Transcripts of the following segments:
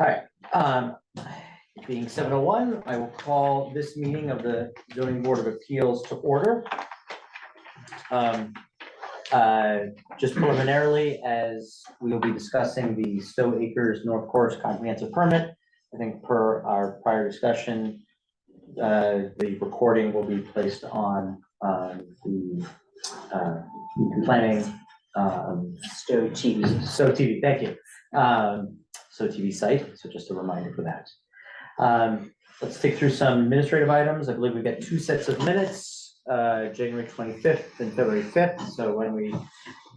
All right, being 7:01, I will call this meeting of the zoning board of appeals to order. Just preliminarily, as we will be discussing the Stow Acres North Course comprehensive permit, I think per our prior discussion, the recording will be placed on the planning Stow TV. Stow TV, thank you. Stow TV site, so just a reminder for that. Let's take through some administrative items. I believe we've got two sets of minutes, January 25th and February 5th. So when we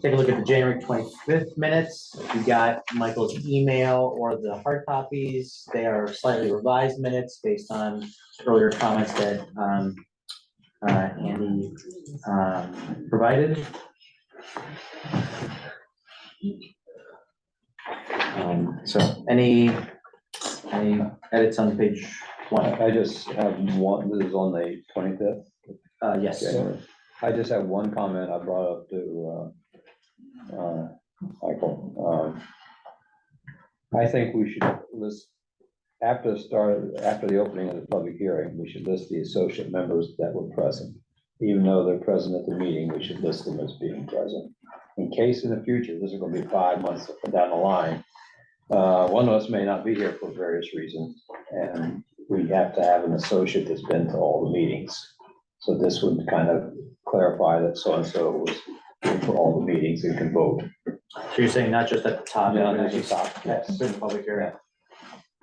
take a look at the January 25th minutes, we got Michael's email or the hard copies. They are slightly revised minutes based on earlier comments that Andy provided. So any edits on page 1? I just have one. This is on the 25th. Yes. January. I just have one comment I brought up to Michael. I think we should list after the opening of the public hearing, we should list the associate members that were present. Even though they're present at the meeting, we should list them as being present. In case in the future, this is going to be 5 months down the line, one of us may not be here for various reasons, and we have to have an associate that's been to all the meetings. So this would kind of clarify that so-and-so was in for all the meetings and can vote. So you're saying not just at the top? No, not just top, Yes, yes. in the public area.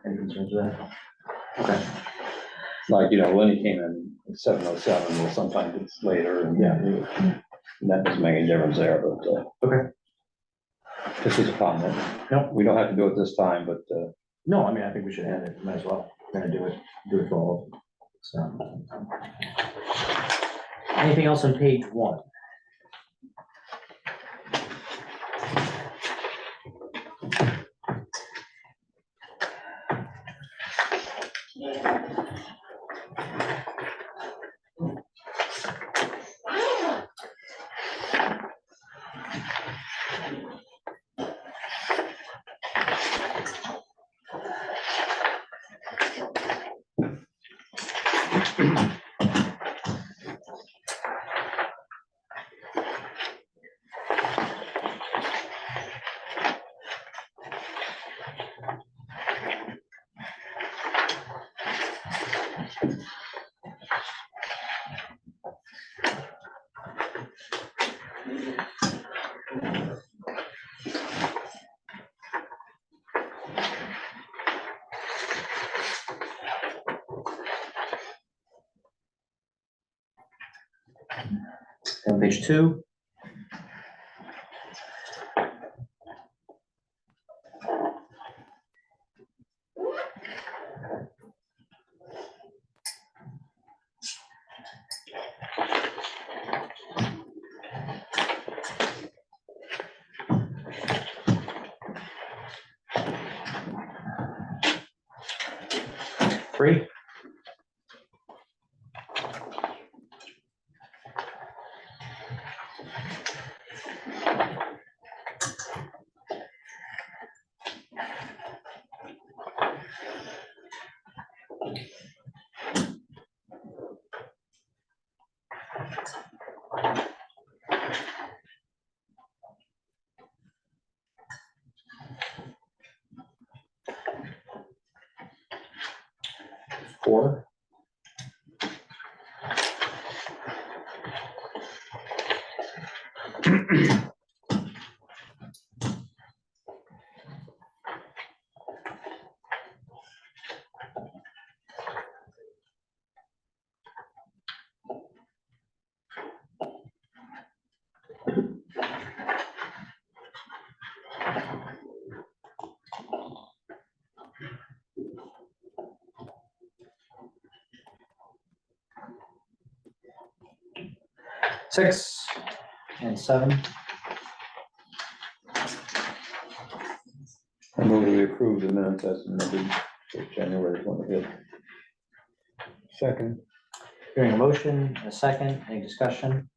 Any concerns with that? Okay. Like, Lenny came in at 7:07, or sometimes it's later, and that doesn't make any difference there, but Okay. just as a comment. No. We don't have to do it this time, but No, I mean, I think we should add it, might as well. We're gonna do it for all of them. So. Anything else on page 1? On page 2. Three. Four. Six and 7. I move that we approve the minutes as amended for January 25th. Second. Hearing a motion, a second, any discussion?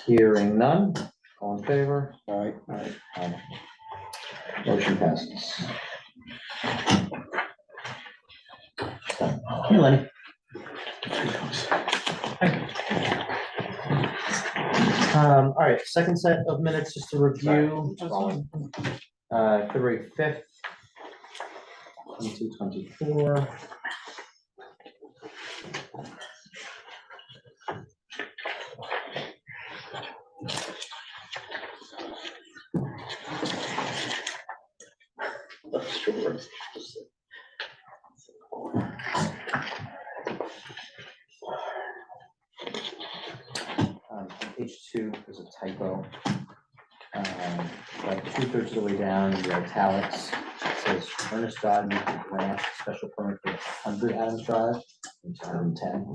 Hearing none, all All in favor? All right, All right. Motion passes. Hey, Lenny. All right, second set of minutes just to review. February 5th, 22-24. On page 2, there's a typo. Like 2/3 of the way down, the italics, it says Ernest Dodd needs to grant special permit for 100 Adams Drive, it's 110.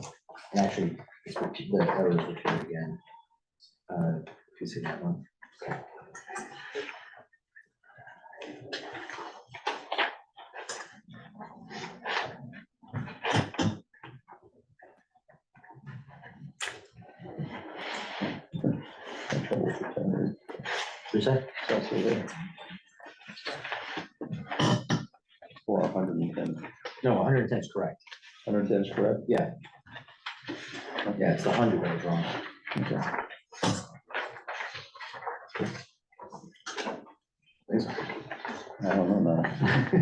And actually, the error is repeated again. If you see that one. What'd you say? for 110. No, 110 is correct. 110 is correct? Yeah. Yeah, it's the 100 that was wrong. Okay. I don't know now.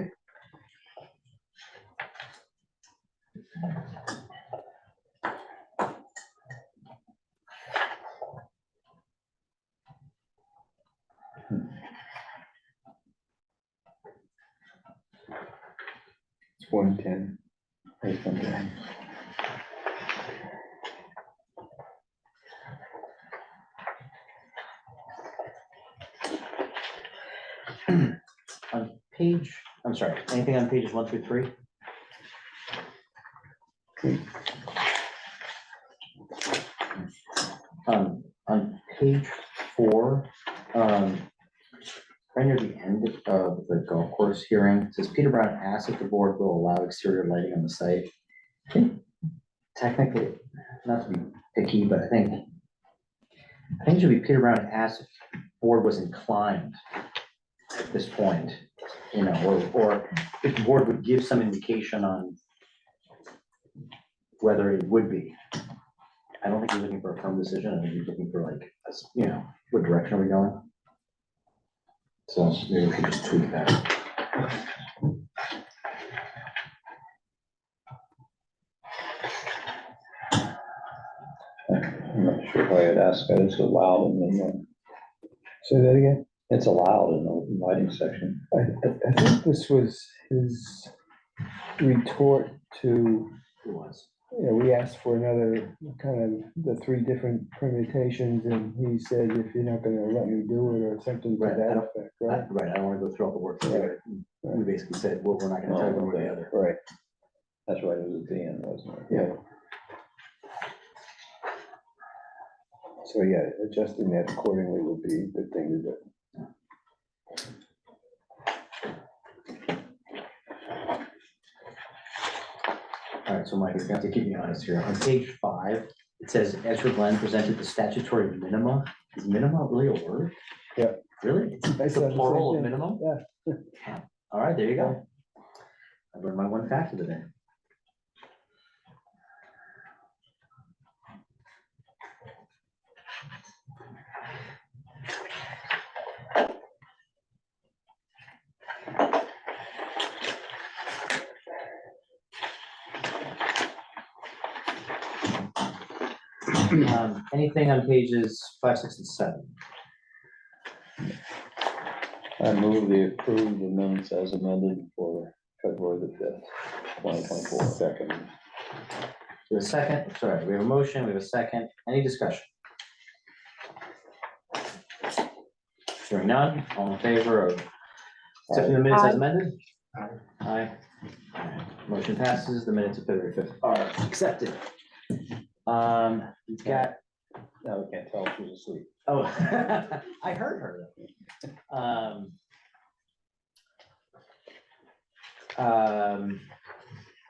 It's 110. It's 110. On page, I'm sorry, anything on pages 1 through 3? On page 4, right near the end of the golf course hearing, it says Peter Brown asked if the board will allow exterior lighting on the site. I think technically, not to be picky, but I think it should be Peter Brown asked if the board was inclined at this point, you know, or if the board would give some indication on whether it would be. I don't think he's looking for a firm decision. I think he's looking for like, you know, what direction are we going? So maybe we could just tweak that. I'm not sure if I had asked that. It's allowed in the, Say that again? it's allowed in the lighting section. I think this was his retort to, Who was? we asked for another kind of the 3 different permutations, and he said, if you're not gonna let me do it, or something to Right, I that don't- effect, right? Right, I don't want to go through all the work to do it. We basically said, well, we're not gonna tell you one way or the other. Right. That's right, it was at the end, wasn't it? Yeah. So, yeah, adjusting that accordingly would be a good thing to do. All right, so Mike, you're gonna have to keep me honest here. On page 5, it says Ezra Glenn presented the statutory minima. Is minima really a word? Yeah. Really? It's I the said the same plural of thing. minimum? Yeah. All right, there you go. I learned my one fact of the day. Anything on pages 5, 6, and 7? I move the approved minutes as amended for February the 5th, 2024. Second. We have a second, sorry, we have a motion, we have a second, any discussion? Hearing none, all in favor of accepting the minutes as amended? Aye. Motion passes, the minutes of February 5th are accepted. We've got, Now we can't tell if she's asleep. oh, I heard her.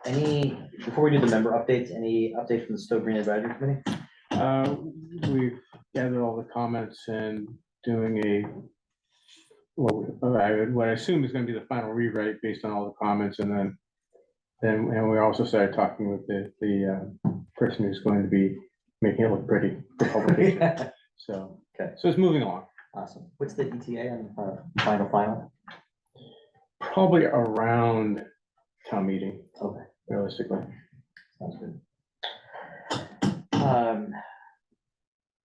Any, before we do the member updates, any update from the Stow Green Advisory Committee? We've gathered all the comments and doing what I assume is gonna be the final rewrite based on all the comments, and and we also started talking with the person who's going to be making it look pretty for publication. So, Okay. so it's moving along. Awesome. What's the ETA on final? Probably around town meeting, Okay, realistically. sounds good.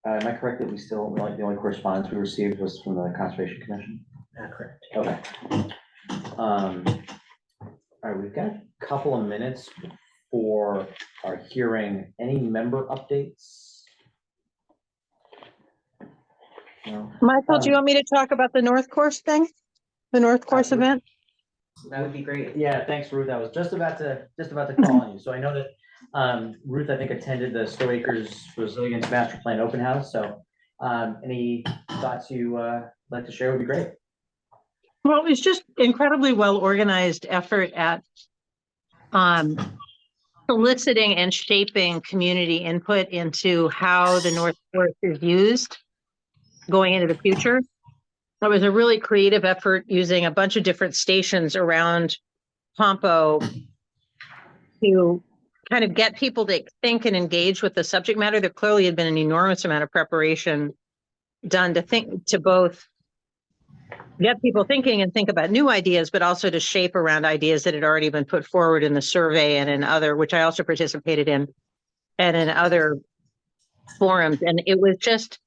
Am I correct that the only correspondence we received was from the Conservation Commission? Correct. Okay. All right, we've got a couple of minutes for our hearing. Any member updates? No? Michael, do you want me to talk about the North Course thing? The North Course Ruth? event? That would be great. Yeah, thanks, Ruth. I was just about to call on you. So I know that Ruth, I think, attended the Stow Acres Resilience Master Plan Open House. So any thoughts you like to share would be great. Well, it was just incredibly well-organized effort at soliciting and shaping community input into how the North Course is used going into the future. It was a really creative effort using a bunch of different stations around Pompo to kind of get people to think and engage with the subject matter. There clearly had been an enormous amount of preparation done to both get people thinking and think about new ideas, but also to shape around ideas that had already been put forward in the survey and in other, which I also participated in, and in other forums. And it was just,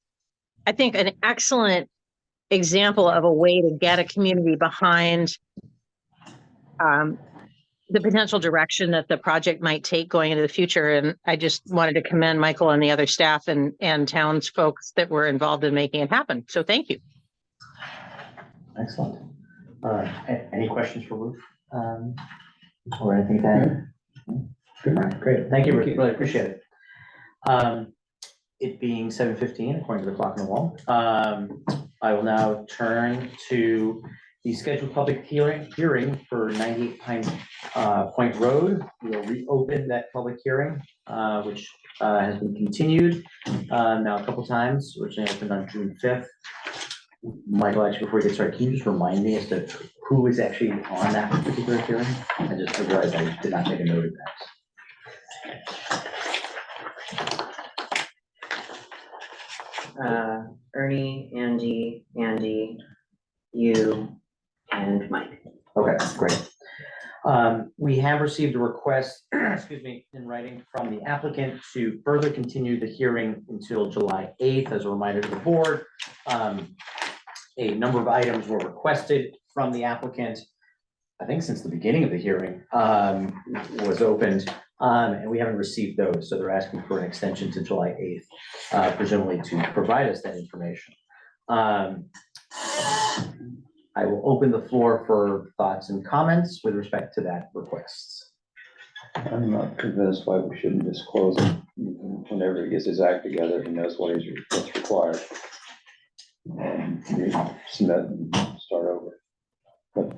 I think, an excellent example of a way to get a community behind the potential direction that the project might take going into the future. And I just wanted to commend Michael and the other staff and towns folks that were involved in making it happen. So thank you. Excellent. Any questions for Ruth? Or anything to add? All right, great. Thank you, Ruth. Really appreciate it. It being 7:15, according to the clock on the wall, I will now turn to the scheduled public hearing for 98 Pine Point Road. We will reopen that public hearing, which has been continued now a couple times, originally opened on June 5th. Michael, actually, before we get started, can you just remind me as to who is actually on that particular hearing? I realized I did not make a note of that. Ernie, Andy, you, and Mike. Okay, great. We have received a request, excuse me, in writing from the applicant to further continue the hearing until July 8th. As a reminder to the board, a number of items were requested from the applicant, I think since the beginning of the hearing was opened, and we haven't received those. So they're asking for an extension to July 8th, presumably to provide us that information. I will open the floor for thoughts and comments with respect to that request. I'm not convinced why we shouldn't disclose it. Whenever he gets his act together, he knows what's required. And we submit and start over. But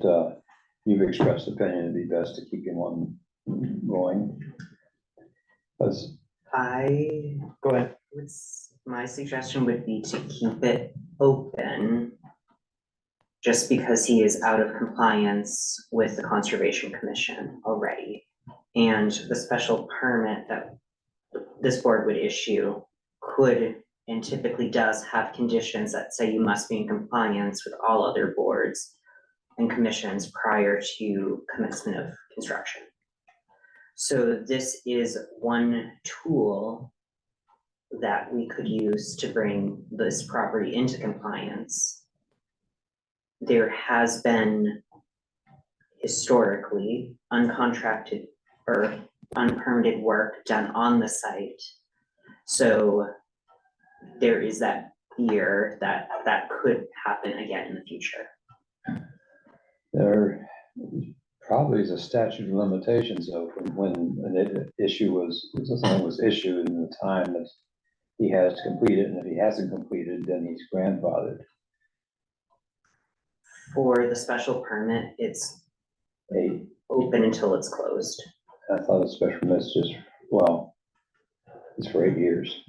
you've expressed opinion it'd be best to keep him on going. Because Go ahead. My suggestion would be to keep it open just because he is out of compliance with the Conservation Commission already. And the special permit that this board would issue could and typically does have conditions that say you must be in compliance with all other boards and commissions prior to commencement of construction. So this is one tool that we could use to bring this property into compliance. There has been historically uncontracted or unpermitted work done on the site. So there is that fear that that could happen again in the future. there probably is a statute of limitations though from when an issue was issued in the time that he has to complete it, and if he hasn't completed, then he's grandfathered. For the special permit, it's open until it's closed. I thought a special permit's just, well, it's for 8 years.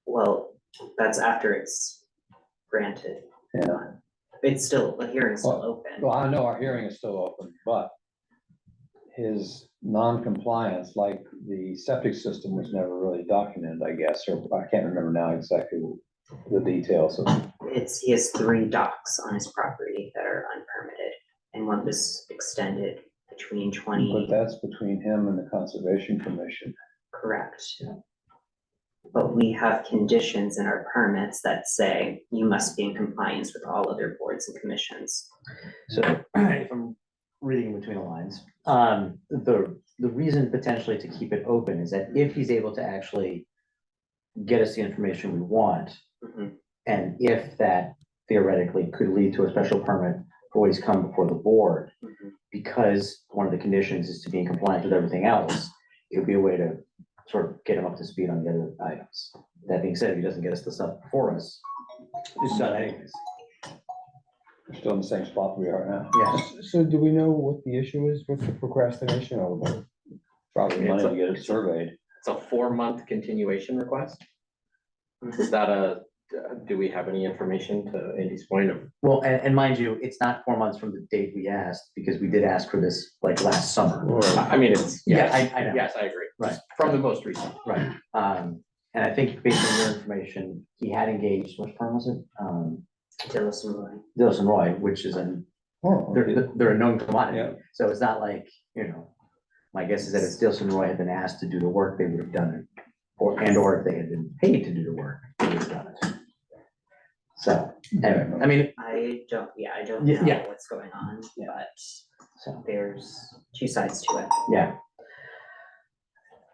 Well, That's after it's granted. Yeah. It's still, the hearing's still open. Well, I know our hearing is still open, but his non-compliance, like the septic system was never really documented, I guess, or I can't remember now exactly the details of. He has 3 docks on his property that are unpermitted, and one was extended between But 20, that's between him and the Conservation Commission. correct? But we have conditions in our permits that say you must be in compliance with all other boards and commissions. So if I'm reading between the lines, the reason potentially to keep it open is that if he's able to actually get us the information we want, Mhm. and if that theoretically could lead to a special permit, always come before the board, Mhm. because one of the conditions is to be in compliance with everything else, it would be a way to sort of get him up to speed on the other items. That being said, if he doesn't get us the stuff before us, it's done anyways. We're still in the same spot we are now. Yeah. So do we know what the issue is? What's the procrastination all about? Probably money to get it surveyed. It's a 4-month continuation request. Is that do we have any information to Andy's point of? Well, and mind you, it's not 4 months from the date we asked, because we did ask for this like last summer. I mean, it's, Yeah, yes, I know. yes, I agree. Right. From the most recent. Right, and I think based on your information, he had engaged, which firm was it? Dillison Dillison Roy, which is they're a known commodity, Yeah. so it's not like, my guess is that if Dillison Roy had been asked to do the work, they would have done it. Or if they had been paid to do the work, they would have done it. So, anyway, I mean, I don't know Yeah. what's going on, Yeah. but so, there's 2 sides to it. yeah.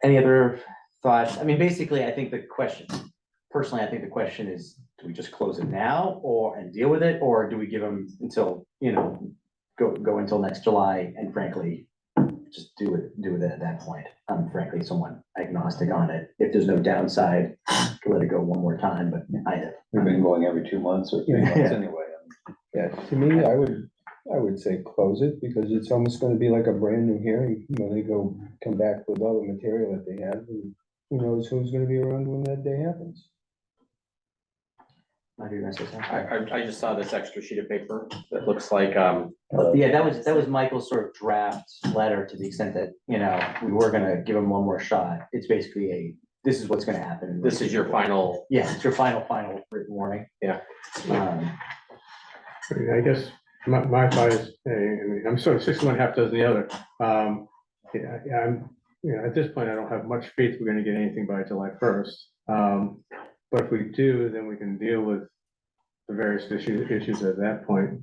Any other thoughts? I mean, basically, I think the question is, do we just close it now and deal with it, or do we give them until, go until next July, and frankly, just do it at that point? I'm frankly somewhat agnostic on it. If there's no downside, let it go one more time, but We've been going every 2 months or 3 months Yeah. anyway. Yeah, to me, I would say close it, because it's almost gonna be like a brand new hearing when they come back with all the material that they have, and who knows who's gonna be around when that day happens. Might be necessary. I just saw this extra sheet of paper that looks like, Yeah, that was Michael's sort of draft letter, to the extent that, we were gonna give him one more shot. It's basically this is what's gonna happen. this is your final, Yeah, it's your final written warning. Yeah. I guess my thought is, I mean, I'm sort of 6 of one, half dozen the other. Yeah, I'm, at this point, I don't have much faith we're gonna get anything by July 1st. But if we do, then we can deal with the various issues at that point.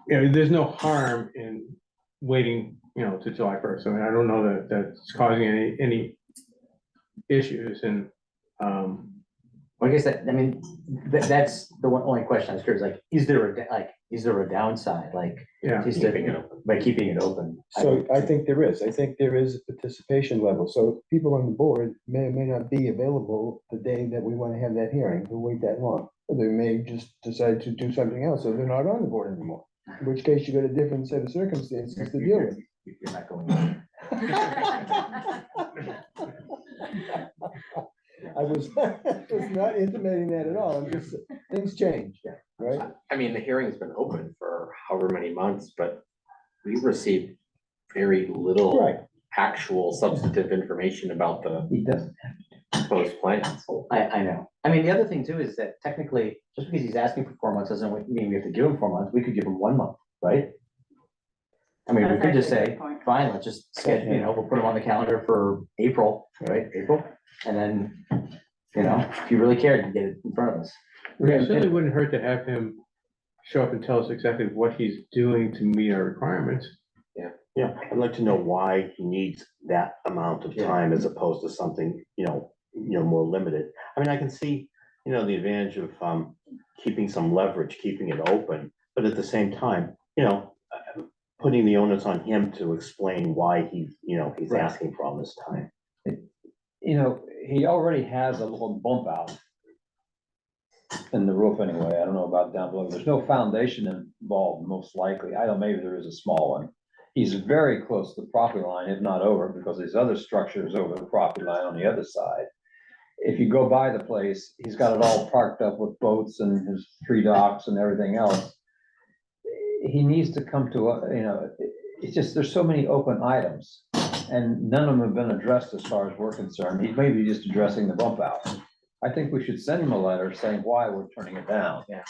There's no harm in waiting, to July 1st. I mean, I don't know that that's causing any issues, and, Well, I guess that's the only question I was curious, like, is there a downside, like, yeah. just keeping it open. by keeping it open? So I think there is a participation level, so people on the board may or may not be available the day that we wanna have that hearing, to wait that long. Or they may just decide to do something else, so they're not on the board anymore, in which case you got a different set of circumstances to deal with. You're not going. I was not intimating that at all, I'm just, things change, right? I mean, the hearing's been open for however many months, but we've received very little Right. actual substantive information about the He doesn't. proposed plans. I know. I mean, the other thing too is that technically, just because he's asking for 4 months doesn't mean we have to give him 4 months. We could give him 1 month, right? I mean, we could just say, fine, let's just schedule, we'll put him on the calendar for April, right? April. And then, if you really cared, you get it in front of us. It certainly wouldn't hurt to have him show up and tell us exactly what he's doing to meet our requirements. Yeah, I'd like to know why he needs that amount of time as opposed to something, more limited. I mean, I can see, the advantage of keeping some leverage, keeping it open, but at the same time, putting the onus on him to explain why he's Right. asking for all this time. He already has a little bump out in the roof anyway. I don't know about down below. There's no foundation involved, most likely. I don't, maybe there is a small one. He's very close to the property line, if not over, because his other structure is over the property line on the other side. if you go by the place, he's got it all parked up with boats and his 3 docks and everything else. He needs to come to, it's just, there's so many open items, and none of them have been addressed as far as we're concerned. He may be just addressing the bump out. I think we should send him a letter saying why we're turning it down. Yeah.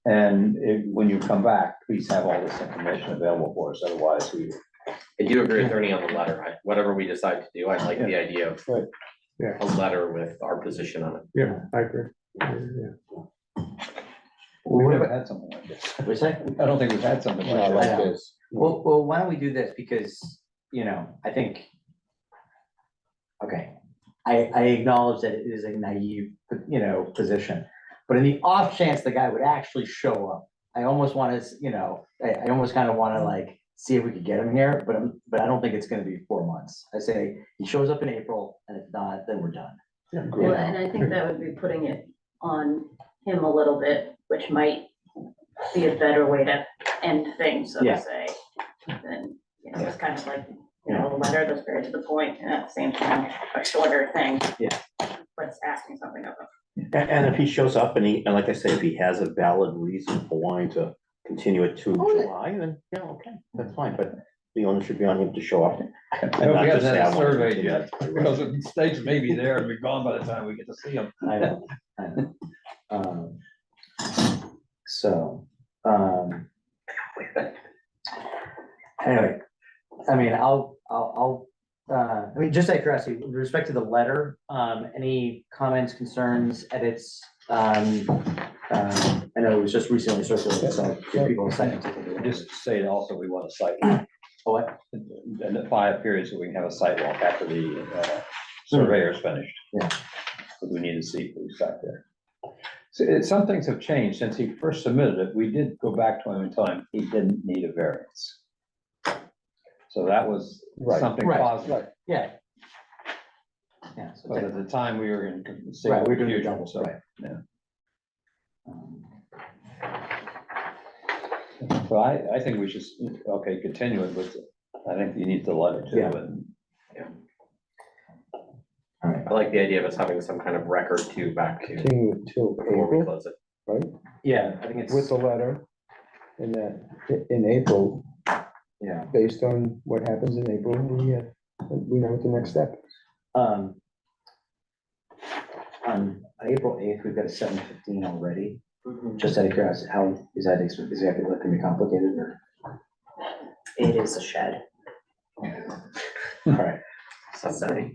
And when you come back, please have all this information available for us, otherwise we. I do agree with Ernie on the letter. Whatever we decide to do, I like the idea of Right. Yeah. a letter with our position on it. Yeah, I agree. Yeah. We've never had something like this. What'd you say? I don't think we've had something Not like like this. this. Well, why don't we do this, because, I think. Okay, I acknowledge that it is a naive, position, but in the off chance the guy would actually show up, I almost wanna, I almost kind of wanna like, see if we could get him here, but I don't think it's gonna be 4 months. I say, he shows up in April, and if not, then we're done. Well, and I think that would be putting it on him a little bit, which might be a better way to end things, so Yeah. to say. Than, it's kind of like, a letter that's very to the point, and at the same time, a shorter thing. Yeah. But it's asking something of him. And if he shows up and like I say, if he has a valid reason for wanting to continue it to Oh, yeah. July, then, okay, that's fine, but the onus should be on him to show up. I And hope not he just hasn't say, had "I a want to survey continue yet, it." because the mistakes may be there and be gone by the time we get to see them. I know. So, anyway, I mean, just out of curiosity, with respect to the letter, any comments, concerns, edits? I know it was just recently circulated, so give people a second to take a look. Just say also we want a site walk, Oh, what? and the 5 periods so we can have a site walk after the surveyor's finished. Yeah. But we need to see who's back there. So some things have changed since he first submitted it. We did go back to him and tell him he didn't need a variance. So that was Right. something Right. positive. Yeah. Yeah. So But at the time, we were in. Right, we're doing the confusion, double, so, right. yeah. Um, So I think we should, continue it with, I think you need the letter too, Yeah. and All right. I like the idea of us having some kind of record too back to Continue until before we April, close it. right? Yeah, I think it's, With the letter, and that in April, yeah. based on what happens in April, we know what the next step is. On April 8th, we've got a 7:15 already. Just out of curiosity, how is that, is that gonna be complicated or? It is a shed, All right, sorry.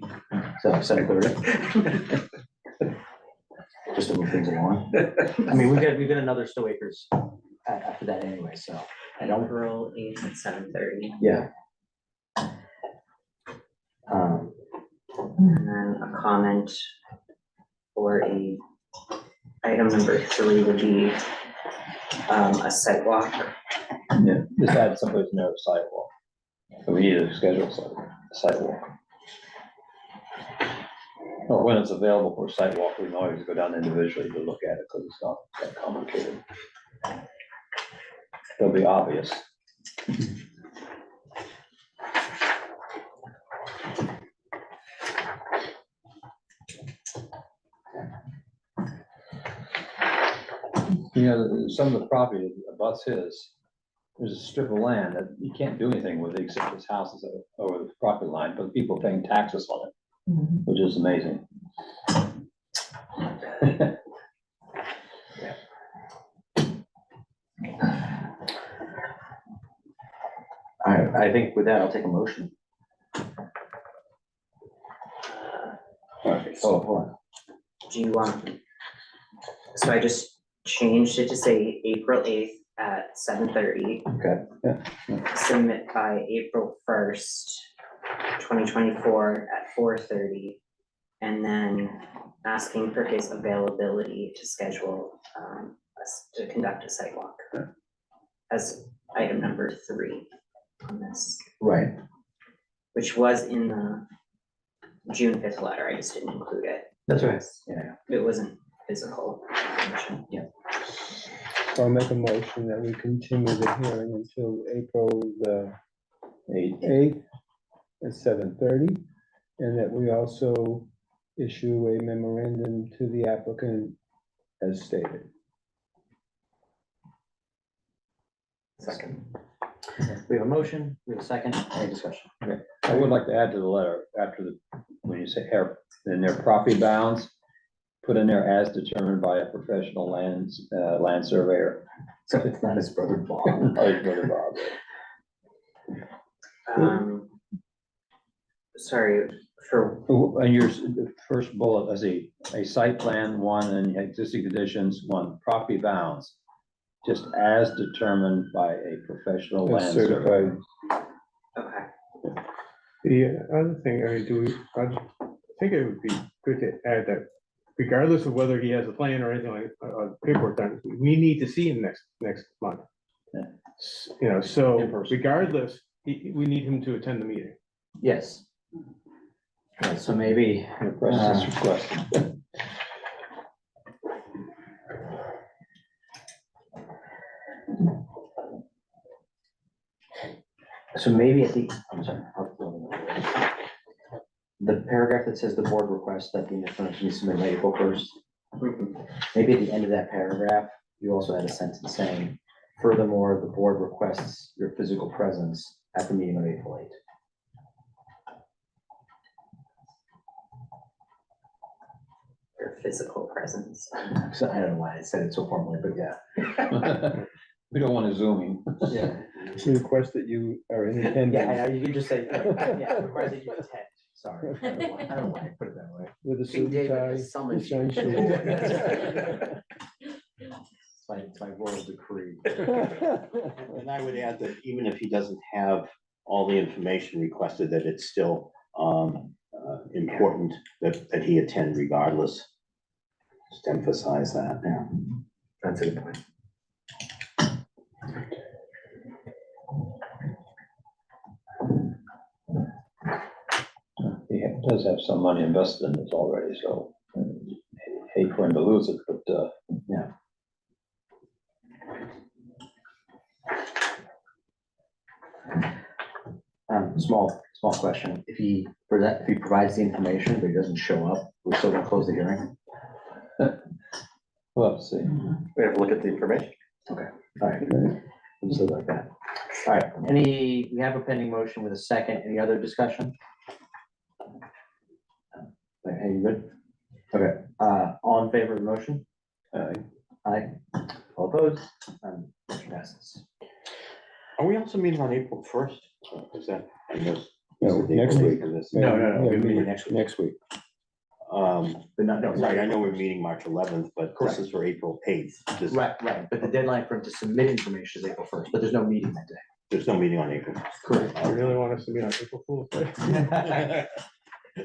so 7:30. Just to move things along. I mean, we've got another Stow Acres after that anyway, so I don't, April 8th at 7:30. yeah. And then a comment for item number 3 would be a sidewalk. yeah, just add someplace near the sidewalk. So we need to schedule a sidewalk. Or when it's available for a sidewalk, we can always go down individually to look at it, because it's not that complicated. It'll be obvious. Some of the property that abuts his, there's a strip of land that you can't do anything with except his house is over the property line, but people paying taxes on it, which is amazing. I think with that, I'll take a motion. Oh, hold on. Do you want? So I just changed it to say April 8th at 7:30. Okay. Submit by April 1st, 2024 at 4:30. And then asking for his availability to schedule us to conduct a site walk. As item number 3 on this, Right, which was in the June 5th letter, I just didn't include it. that's right, yeah. It wasn't physical information. So I'll make a motion that we continue the hearing until April the 8th at 7:30, and that we also issue a memorandum to the applicant as stated. Second. We have a motion, we have a second, any discussion? I would like to add to the letter, after the, when you say air, in their property bounds, put in there as determined by a professional land surveyor. So it's not his brother Bob. Oh, his brother Bob. Sorry, for, And your first bullet, as a site plan, one, and existing conditions, one, property bounds, just as determined by a professional As land surveyor. certified. okay, The other thing, I mean, I think it would be good to add that regardless of whether he has a plan or anything like, paperwork done, we need to see him next month. Yeah. You know, In so person. regardless, we need him to attend the meeting. Yes. All right, so maybe, Press this request. so maybe at the, I'm sorry. The paragraph that says the board requests that the information be submitted by April 1st. Maybe at the end of that paragraph, you also had a sentence saying, furthermore, the board requests your physical presence at the meeting on April 8th. your physical presence. So I don't know why I said it so formally, but yeah. We don't want to zoom in. Yeah. Request that you are in attendance. Yeah, I know, you can just say, yeah, requires that you attend, sorry. I don't know why I put it that way. With a King suit and David tie. has summoned shine shoes. It's my royal decree. And I would add that even if he doesn't have all the information requested, that it's still important that he attend regardless. Just emphasize that. Yeah, that's a good point. He does have some money invested in this already, so hate for him to lose it, but, Yeah. Small question, if he provides the information, but he doesn't show up, we're still gonna close the hearing? we'll have to see. We have to look at the information. Okay, all right, we'll still like that. All right, we have a pending motion with a second, any other discussion? Are you good? Okay, all in favor of the motion? Aye. All opposed? Motion passes. Are we also meeting on April 1st? Is that, I guess? No, next week. No, Yeah, we're meeting next week, Next week. but not, no, Right, I sorry, know we're meeting March 11th, but Correct. this is for April 8th. right, but the deadline for him to submit information is April 1st, but there's no meeting that day. There's no meeting on April. Correct. You really want us to meet on April Fool's Day?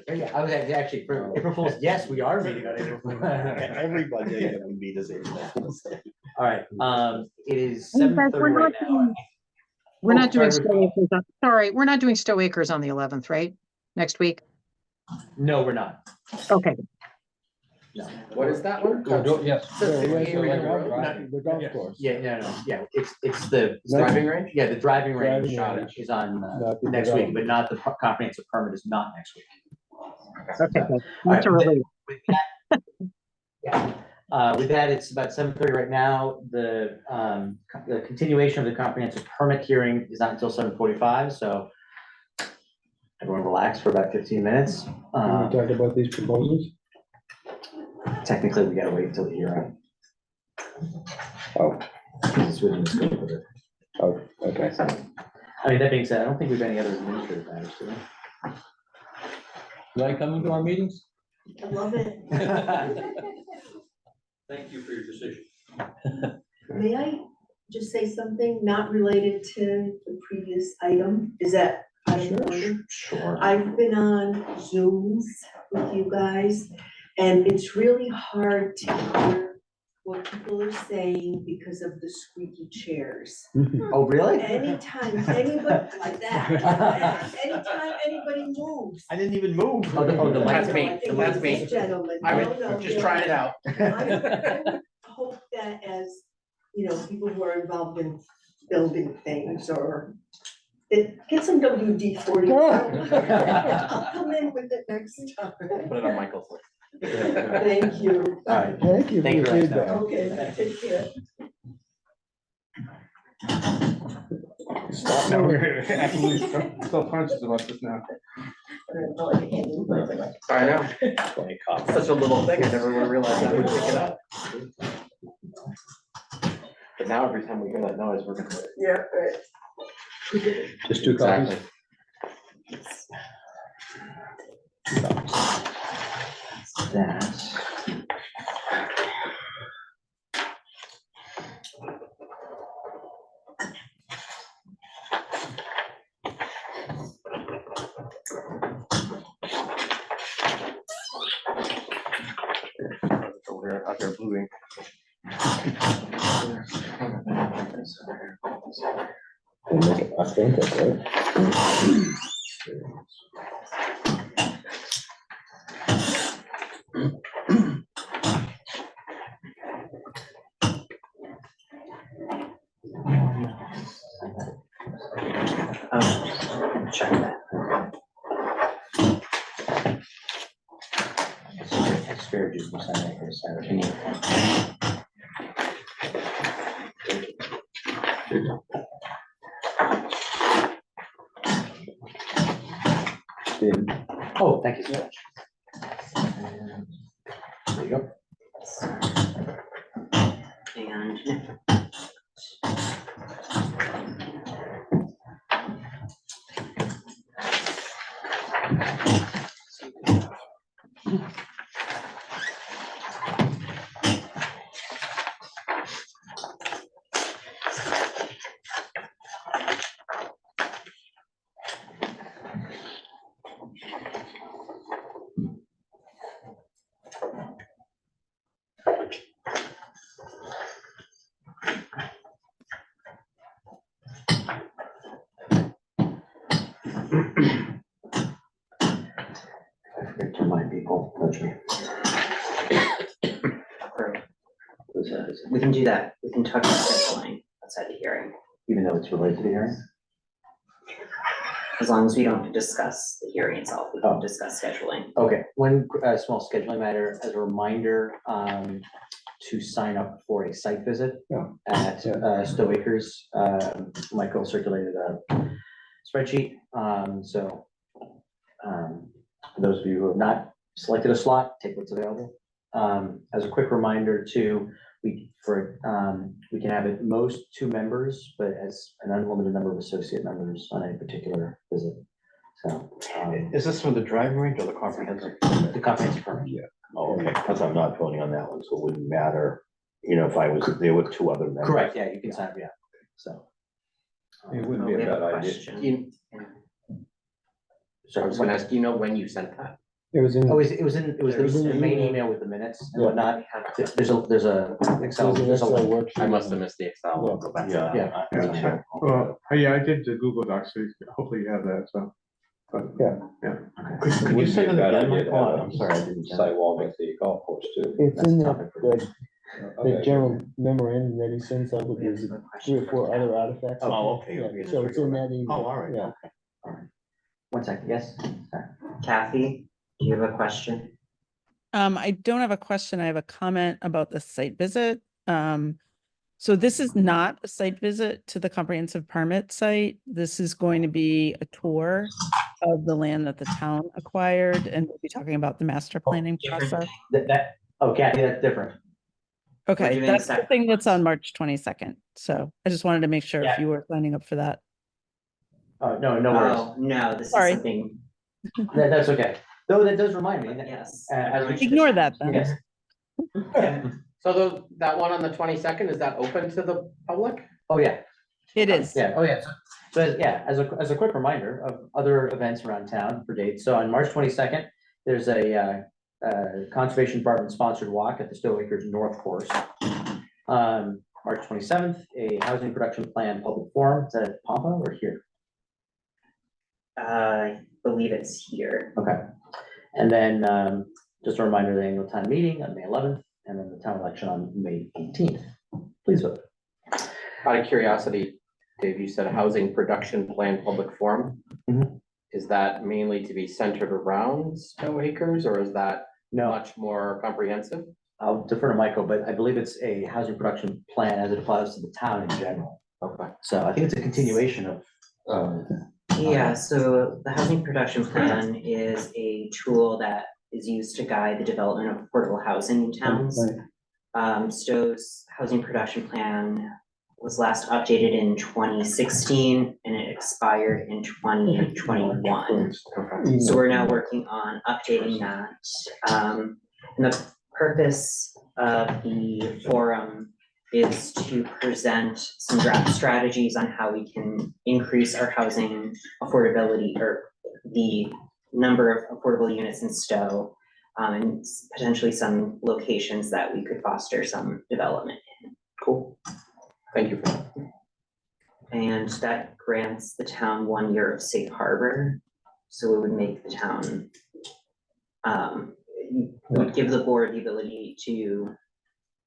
Yeah, I was actually, for April Fools, yes, we are meeting on April Fools. Everybody that we meet is April Fool's Day. All right, it is Hey, guys, 7:30 right now. We're not doing sorry, Stow Acres. Sorry, we're not doing Stow Acres on the 11th, right? Next week? No, we're not. Okay. No. What is that one? Yes. The golf course. Yeah, yeah, it's the Driving range? Yeah, the driving range Driving range. is on Not the next week, development. but not the comprehensive permit is not next week. Okay, good. All That's a right, relief. Yeah, with that, it's about 7:30 right now. The continuation of the comprehensive permit hearing is not until 7:45, so everyone relax for about 15 minutes. Can we talk about these proposals? Technically, we gotta wait until the hearing. Oh, Because it's within the scope of it. oh, okay. I mean, that being said, I don't think we've any other administrative matters, do Like coming to our meetings? I love it. we? Thank you for your decision. May I just say something not related to the previous item? Is that out of order? Sure. I've been on Zooms with you guys, and it's really hard to hear what people are saying because of the squeaky chairs. Oh, really? Anytime anybody, like that, anytime anybody moves. I didn't even move. Oh, the That's mic. me. I think That's it's me. this gentleman. I No, was no, just no. trying it out. I would hope that as, you know, people who are involved in building things or Get some WD-40. I'll come in with it next time. Put it on Michael's list. Thank you. All right. Thank you for Thank you your for that, feedback. Okay, take care. Stop now, we're actually still conscious about this now. I know, Twenty copies. such a little thing, I never would have realized that would pick it up. But now every time we hear that noise, we're gonna. Yeah, right. Just two copies? That. We're out there blue ink. They make it authentic, right? Check that. Asparagus was on there for a second. Oh, thank you so much. And there you go. And I forget to remind people, nudge me. we can do that. We can talk about scheduling outside the hearing, Even though it's related to the hearing? as long as we don't discuss the hearing itself, we can discuss scheduling. Okay, one small scheduling matter, as a reminder, to sign up for a site visit Yeah. at Stow Acres. Michael circulated a spreadsheet, so for those of you who have not selected a slot, take what's available. As a quick reminder too, we can have at most 2 members, but as an unlimited number of associate members on any particular visit. So Is this for the driving range or the comprehensive? the comprehensive permit. Oh, okay, because I'm not voting on that one, so it wouldn't matter, you know, if I was there with 2 other members. Correct, yeah, you can sign up, yeah, so. It wouldn't Oh, be we a have bad a idea. question. So I was gonna ask, do you know when you sent that? It was in. Oh, it was in the main email with the minutes and whatnot. There's a Excel, there's a link. worksheet. I must have missed the Excel. I'll go back to that. Yeah. Yeah. Well, yeah, I did the Google Docs, so hopefully you have that, so. But, Could you say that Bad again, idea to Michael? have I'm sorry, I didn't. Sidewalk at the golf course too. It's That's in the the, topic for the general memorandum that he sends out with We have these a 3 or question 4 for other Kathy. artifacts. Oh, okay. Yeah, so it's in that Oh, email. all right, Yeah. okay. 1 second, yes? Sorry. Kathy, do you have a question? I don't have a question. I have a comment about the site visit. So this is not a site visit to the comprehensive permit site. This is going to be a tour of the land that the town acquired, and we'll be talking about the master planning different process. Oh, Kathy, that's different. Okay, doing that's the separate thing that's ones. on March 22nd. So I just wanted to make sure if Yeah. you were signing up for that. No, no worries. Oh, no, this is Sorry. something, That's okay. Though that does remind me that, yes. as we- Ignore that then. yes. So that one on the 22nd, is that open to the public? Oh, yeah, It is. yeah, oh, yeah. So, yeah, as a quick reminder of other events around town for dates. So on March 22nd, there's a Conservation Department sponsored walk at the Stow Acres North Course. March 27th, a housing production plan public forum. Is that at Pampa or here? I believe it's here. Okay. And then just a reminder, the annual town meeting on May 11th, and then the town election on May 18th. Please vote. Out of curiosity, Dave, you said a housing production plan public forum. Mhm. Is that mainly to be centered around Stow Acres, or is that No, much more comprehensive? I'll defer to Michael, but I believe it's a housing production plan as it applies to the town in general. Okay. So I think it's a continuation of. Yeah, so the housing production plan is a tool that is used to guide the development of affordable housing in towns. Stow's housing production plan was last updated in 2016 and it expired in 2021. So we're now working on updating that. And the purpose of the forum is to present some draft strategies on how we can increase our housing affordability or the number of affordable units in Stow, and potentially some locations that we could foster some development in. Cool. Thank you for that. And that grants the town 1 year of safe harbor. So it would make the town, it would give the board the ability to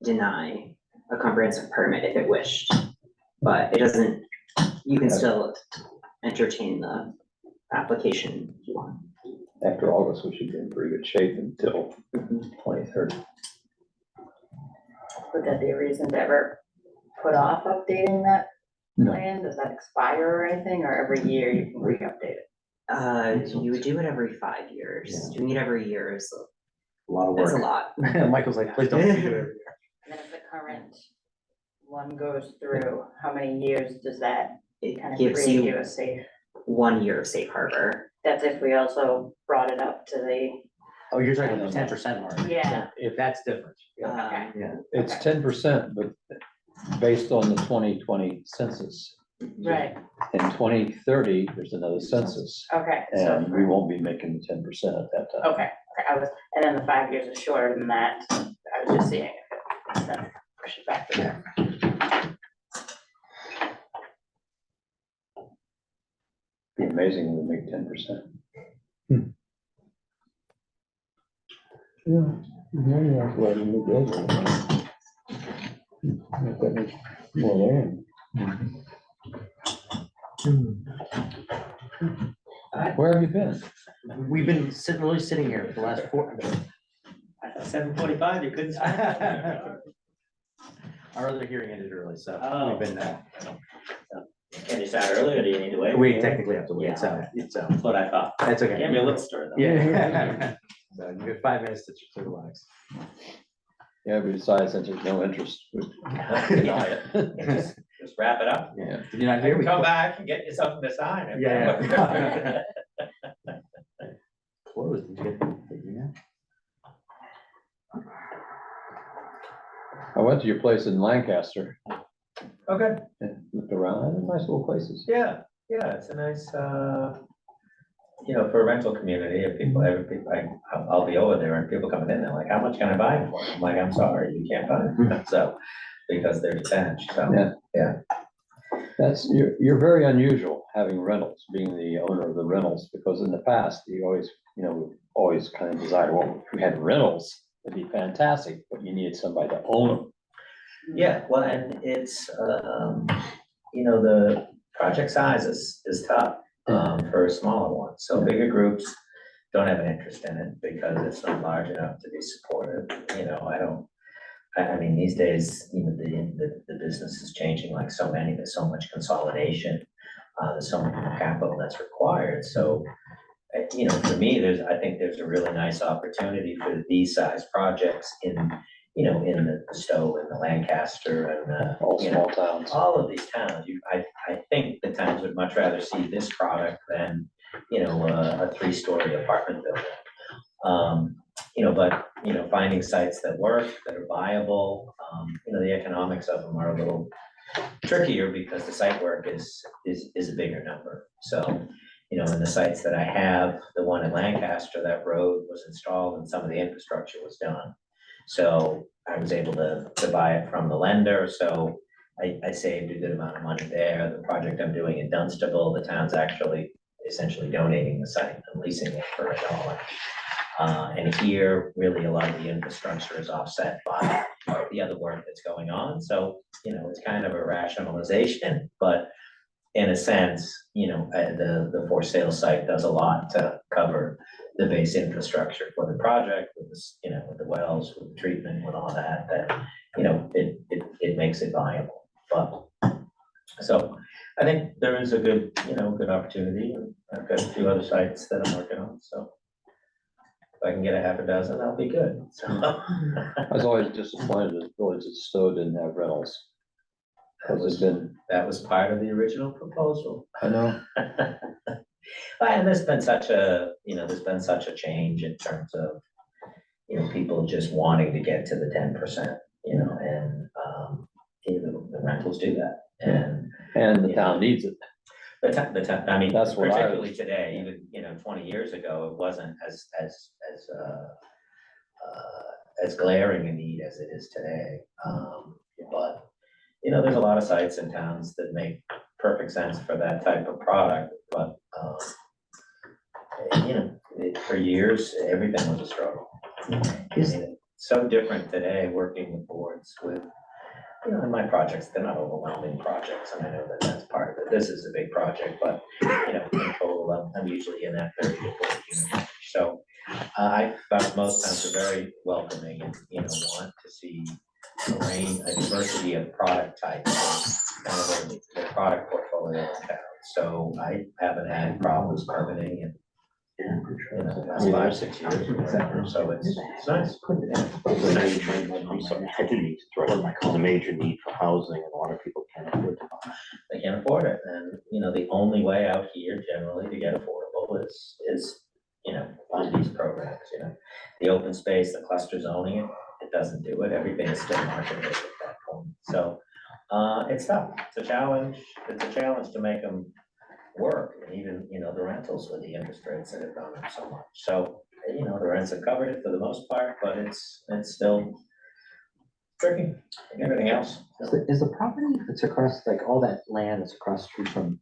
deny a comprehensive permit if it wished. But it doesn't, you can still entertain the application if you want. After August, we should be in pretty good shape until 2030. Would that be a reason to ever put off updating that No. plan? Does that expire or anything, or every year you can re-update it? You would do it every 5 years. Doing it every year is, A lot of that's a work. lot. Michael's like, please don't do it every year. And then if the current one goes through, how many years does that It kind of gives create you you a safe? 1 year of safe harbor. That's if we also brought it up to the, Oh, you're talking about the 10% mark. yeah, If that's different. Yeah. okay. Yeah. It's 10%, but based on the 2020 census. Right, In 2030, there's another census, okay, so, and we won't be making the 10% at that time. okay, and then the 5 years is shorter than that. I was just seeing if it makes sense, push it back to there. Be amazing when we make 10%. Yeah, maybe that's why we moved over. If that makes more land. Where have you been? We've been really sitting here for the last 7:45, you couldn't start. Our other hearing ended early, so Oh. we've been, Can you start early or do you need to wait? we technically have to wait, so, That's what I thought. that's okay. Give me a little story though. Yeah. So you have 5 minutes to relax. Yeah, we decided since there's no interest, we deny it. Just wrap it up. Yeah. Did you not You hear can me? come back and get you something to sign. Yeah. Closed, did you get the email? I went to your place in Lancaster Okay, and looked around, nice little places. yeah, it's a nice, for a rental community, if people, I'll be over there and people coming in, they're like, how much can I buy it for? I'm like, I'm sorry, you can't buy it, so, because they're detached, so. That's, you're very unusual having rentals, being the owner of the rentals, because in the past, you always kind of desired, well, if we had rentals, it'd be fantastic, but you needed somebody to own them. Yeah, well, and it's, the project size is tough, for a smaller one, so bigger groups don't have an interest in it because it's not large enough to be supported, I mean, these days, the business is changing like so many, there's so much consolidation, there's so much more capital that's required, so for me, I think there's a really nice opportunity for these size projects in the Stow and the Lancaster and All small towns. all of these towns. I think the towns would much rather see this product than, a 3-story apartment building. But finding sites that work, that are viable, the economics of them are a little trickier because the site work is a bigger number. So, in the sites that I have, the one in Lancaster, that road was installed and some of the infrastructure was done. So I was able to buy it from the lender, so I saved a good amount of money there. The project I'm doing in Dunstable, the town's actually essentially donating the site and leasing it for $1. And here, really, a lot of the infrastructure is offset by the other work that's going on. So, it's kind of a rationalization, but in a sense, the for sale site does a lot to cover the base infrastructure for the project with this, with the wells, with the treatment, with all that, it makes it viable. But, so I think there is a good, good opportunity. And I've got a few other sites that I'm working on, so if I can get a half a dozen, I'll be good. So I was always disappointed that Village of Stow didn't have rentals. that was part of the original proposal. I know. And there's been such a change in terms of, people just wanting to get to the 10%, and, the rentals do that. And the town needs it. I mean, That's what I particularly today, even, 20 years ago, it wasn't as glaring a need as it is today. But, there's a lot of sites in towns that make perfect sense for that type of product, but, for years, everything was a struggle. It's so different today, working with boards with, in my projects, they're not overwhelming projects, and I know that that's part of it. This is a big project, but, in total, I'm usually in that 30 to 40 units. So I found most towns are very welcoming and, want to see a diversity of product types, kind of the product portfolio in town. So I haven't had problems permitting and, the last 5, 6 years or whatever. So it's nice. I didn't mean to throw it, there's a major need for housing and a lot of people can't afford to buy. They can't afford it, and, the only way out here generally to get affordable is, through these programs, The open space, the cluster zoning, it doesn't do it, everything is still market rate at that point. So, it's tough, it's a challenge to make them work, and even, the rentals with the interest rates that have gone up so much. So, the rents have covered it for the most part, but it's still tricky, like everything else. Is the property that's across, like all that land that's across the street from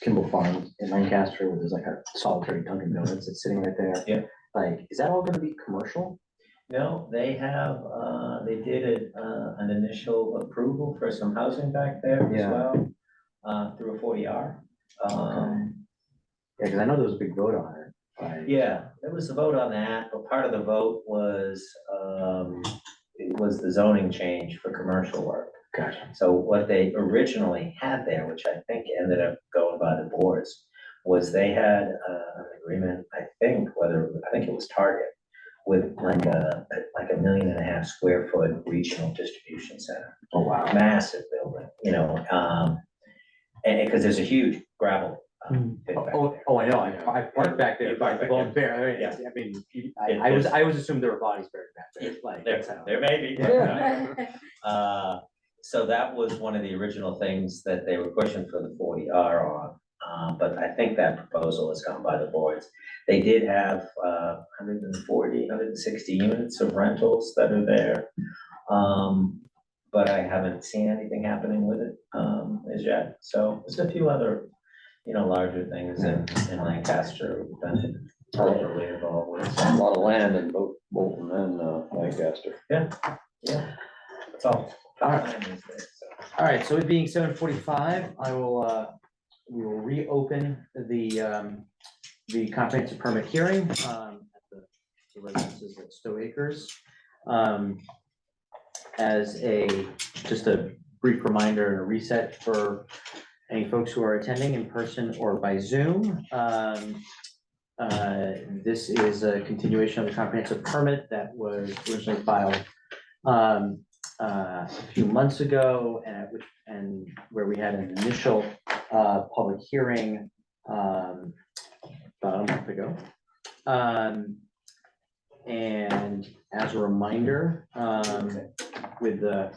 Kimball Farms in Lancaster, where there's like a solitary Dunkin' Donuts that's sitting right there? Yeah. Like, is that all gonna be commercial? No, they have, they did an initial approval for some housing back there as Yeah. well, through a 40R. Yeah, because I know there was a big vote on it. Yeah, there was a vote on that, but part of the vote was, it was the zoning change for commercial work. Gotcha. So what they originally had there, which I think ended up going by the boards, was they had an agreement, I think it was Target, with like a 1.5 million square foot regional distribution center. Oh, wow. Massive building, and because there's a huge gravel. Pit back there. I know, I parked back there, by the Bone Bear, Yeah. I mean, I was assumed there were bodies buried back there, like. There may be. Yeah. So that was one of the original things that they were pushing for the 40R on, but I think that proposal has gone by the boards. They did have 160 units of rentals that are there, but I haven't seen anything happening with it as yet. So there's a few other, larger things in Lancaster we've been totally involved with. A lot of land in both Bolton and Lancaster. Yeah, that's all. All right, so it being 7:45, we will reopen the comprehensive permit hearing at the residences at Stow Acres. As just a brief reminder and a reset for any folks who are attending in person or by Zoom. This is a continuation of the comprehensive permit that was originally filed a few months ago, and where we had an initial public hearing about a month ago. And as a reminder, with the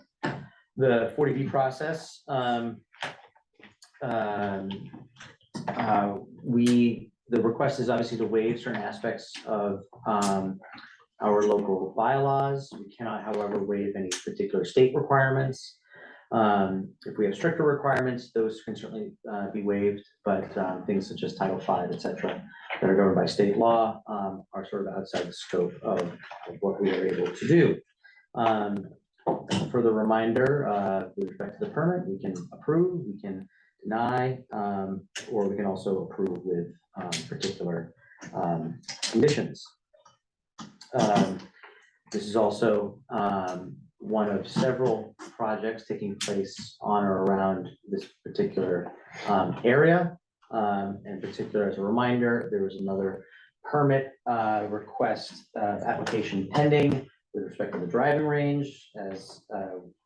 40B process, the request is obviously to waive certain aspects of our local bylaws. We cannot, however, waive any particular state requirements. If we have stricter requirements, those can certainly be waived, but things such as Title V, et cetera, that are governed by state law are sort of outside the scope of what we are able to do. For the reminder, with respect to the permit, we can approve, we can deny, or we can also approve with particular conditions. This is also one of several projects taking place on or around this particular area. In particular, as a reminder, there was another permit request application pending with respect to the driving range, as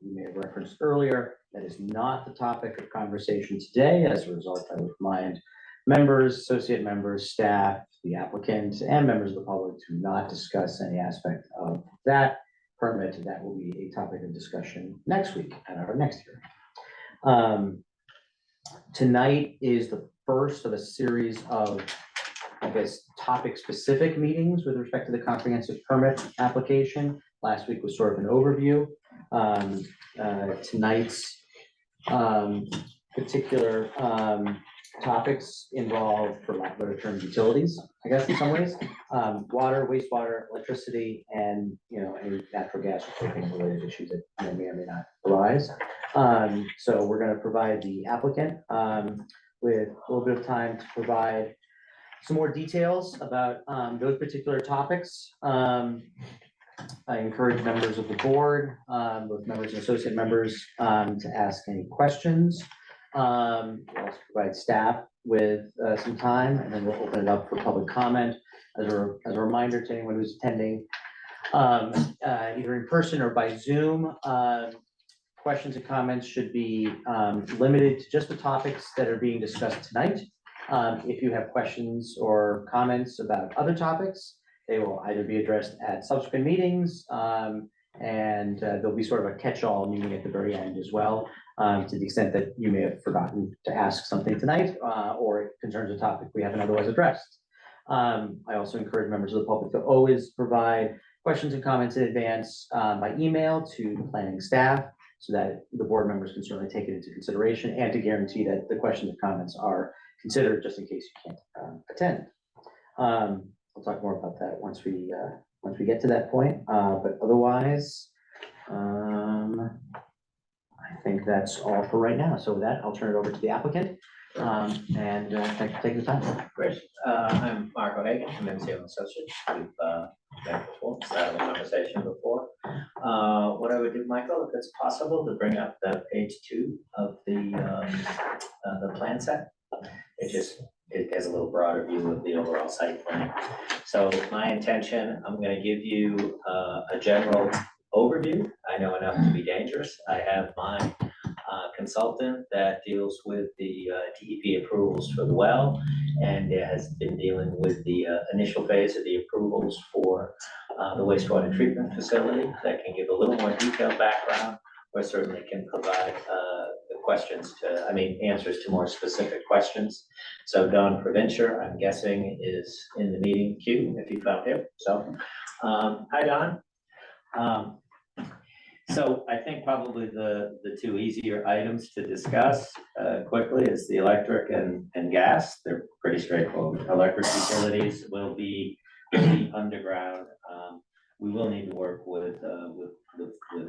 we may have referenced earlier. That is not the topic of conversation today. As a result, I would remind members, associate members, staff, the applicant, and members of the public to not discuss any aspect of that permit. That will be a topic of discussion next week at our next hearing. Tonight is the first of a series of, I guess, topic-specific meetings with respect to the comprehensive permit application. Last week was sort of an overview. Tonight's particular topics involve, for lack of better term, utilities, I guess, in some ways. Water, wastewater, electricity, and, you know, any natural gas or propane related issues that may or may not arise. So we're going to provide the applicant with a little bit of time to provide some more details about those particular topics. I encourage members of the board, both members and associate members, to ask any questions. We'll also provide staff with some time, and then we'll open it up for public comment. As a reminder to anyone who's attending, either in person or by Zoom, questions and comments should be limited to just the topics that are being discussed tonight. If you have questions or comments about other topics, they will either be addressed at subsequent meetings, and there'll be sort of a catch-all meeting at the very end as well, to the extent that you may have forgotten to ask something tonight, or it concerns a topic we haven't otherwise addressed. I also encourage members of the public to always provide questions and comments in advance by email to the planning staff, so that the board members can certainly take it into consideration, and to guarantee that the questions and comments are considered, just in case you can't attend. We'll talk more about that once we get to that point. But otherwise, I think that's all for right now. So with that, I'll turn it over to the applicant. And thanks for taking the time. Great. I'm Mark O'Hagan from MCO Associates. We've met before, started a conversation before. What I would do, Michael, if it's possible, to bring up the page 2 of the plan set. It has a little broader view of the overall site plan. So my intention, I'm going to give you a general overview. I know enough to be dangerous. I have my consultant that deals with the DEP approvals for the well, and has been dealing with the initial phase of the approvals for the wastewater treatment facility, that can give a little more detailed background, or certainly can provide answers to more specific questions. So Don Provencher, I'm guessing, is in the meeting queue, if you found him. So, hi, Don. So I think probably the two easier items to discuss quickly is the electric and gas. They're pretty straightforward. Electric utilities will be underground. We will need to work with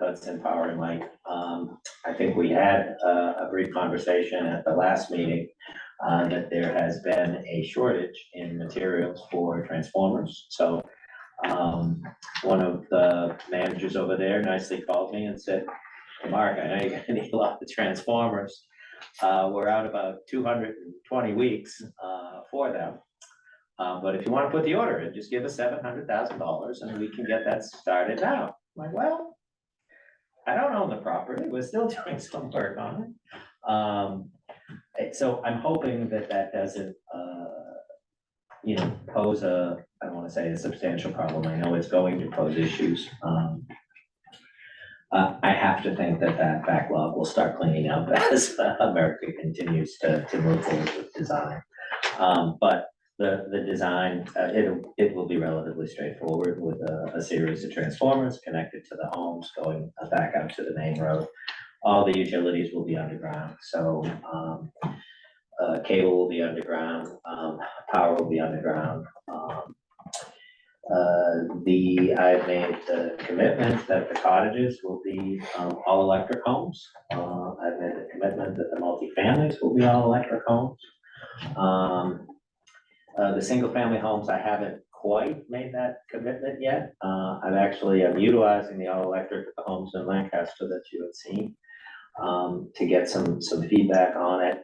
Hudson Power and Light. I think we had a brief conversation at the last meeting that there has been a shortage in materials for transformers. So one of the managers over there nicely called me and said, "Hey, Mark, I know you're gonna need a lot of transformers. We're out about 220 weeks for them. But if you want to put the order in, just give us $700,000 and we can get that started now." I'm like, well, I don't own the property. We're still doing some work on it. So I'm hoping that that doesn't, pose I don't want to say a substantial problem. I know it's going to pose issues. I have to think that backlog will start cleaning up as America continues to move forward with design. But the design, it will be relatively straightforward with a series of transformers connected to the homes going back out to the main road. All the utilities will be underground, so cable will be underground, power will be underground. I've made the commitment that the cottages will be all electric homes. I've made the commitment that the multifamilies will be all electric homes. The single family homes, I haven't quite made that commitment yet. I'm utilizing the all electric at the homes in Lancaster that you had seen, to get some feedback on it.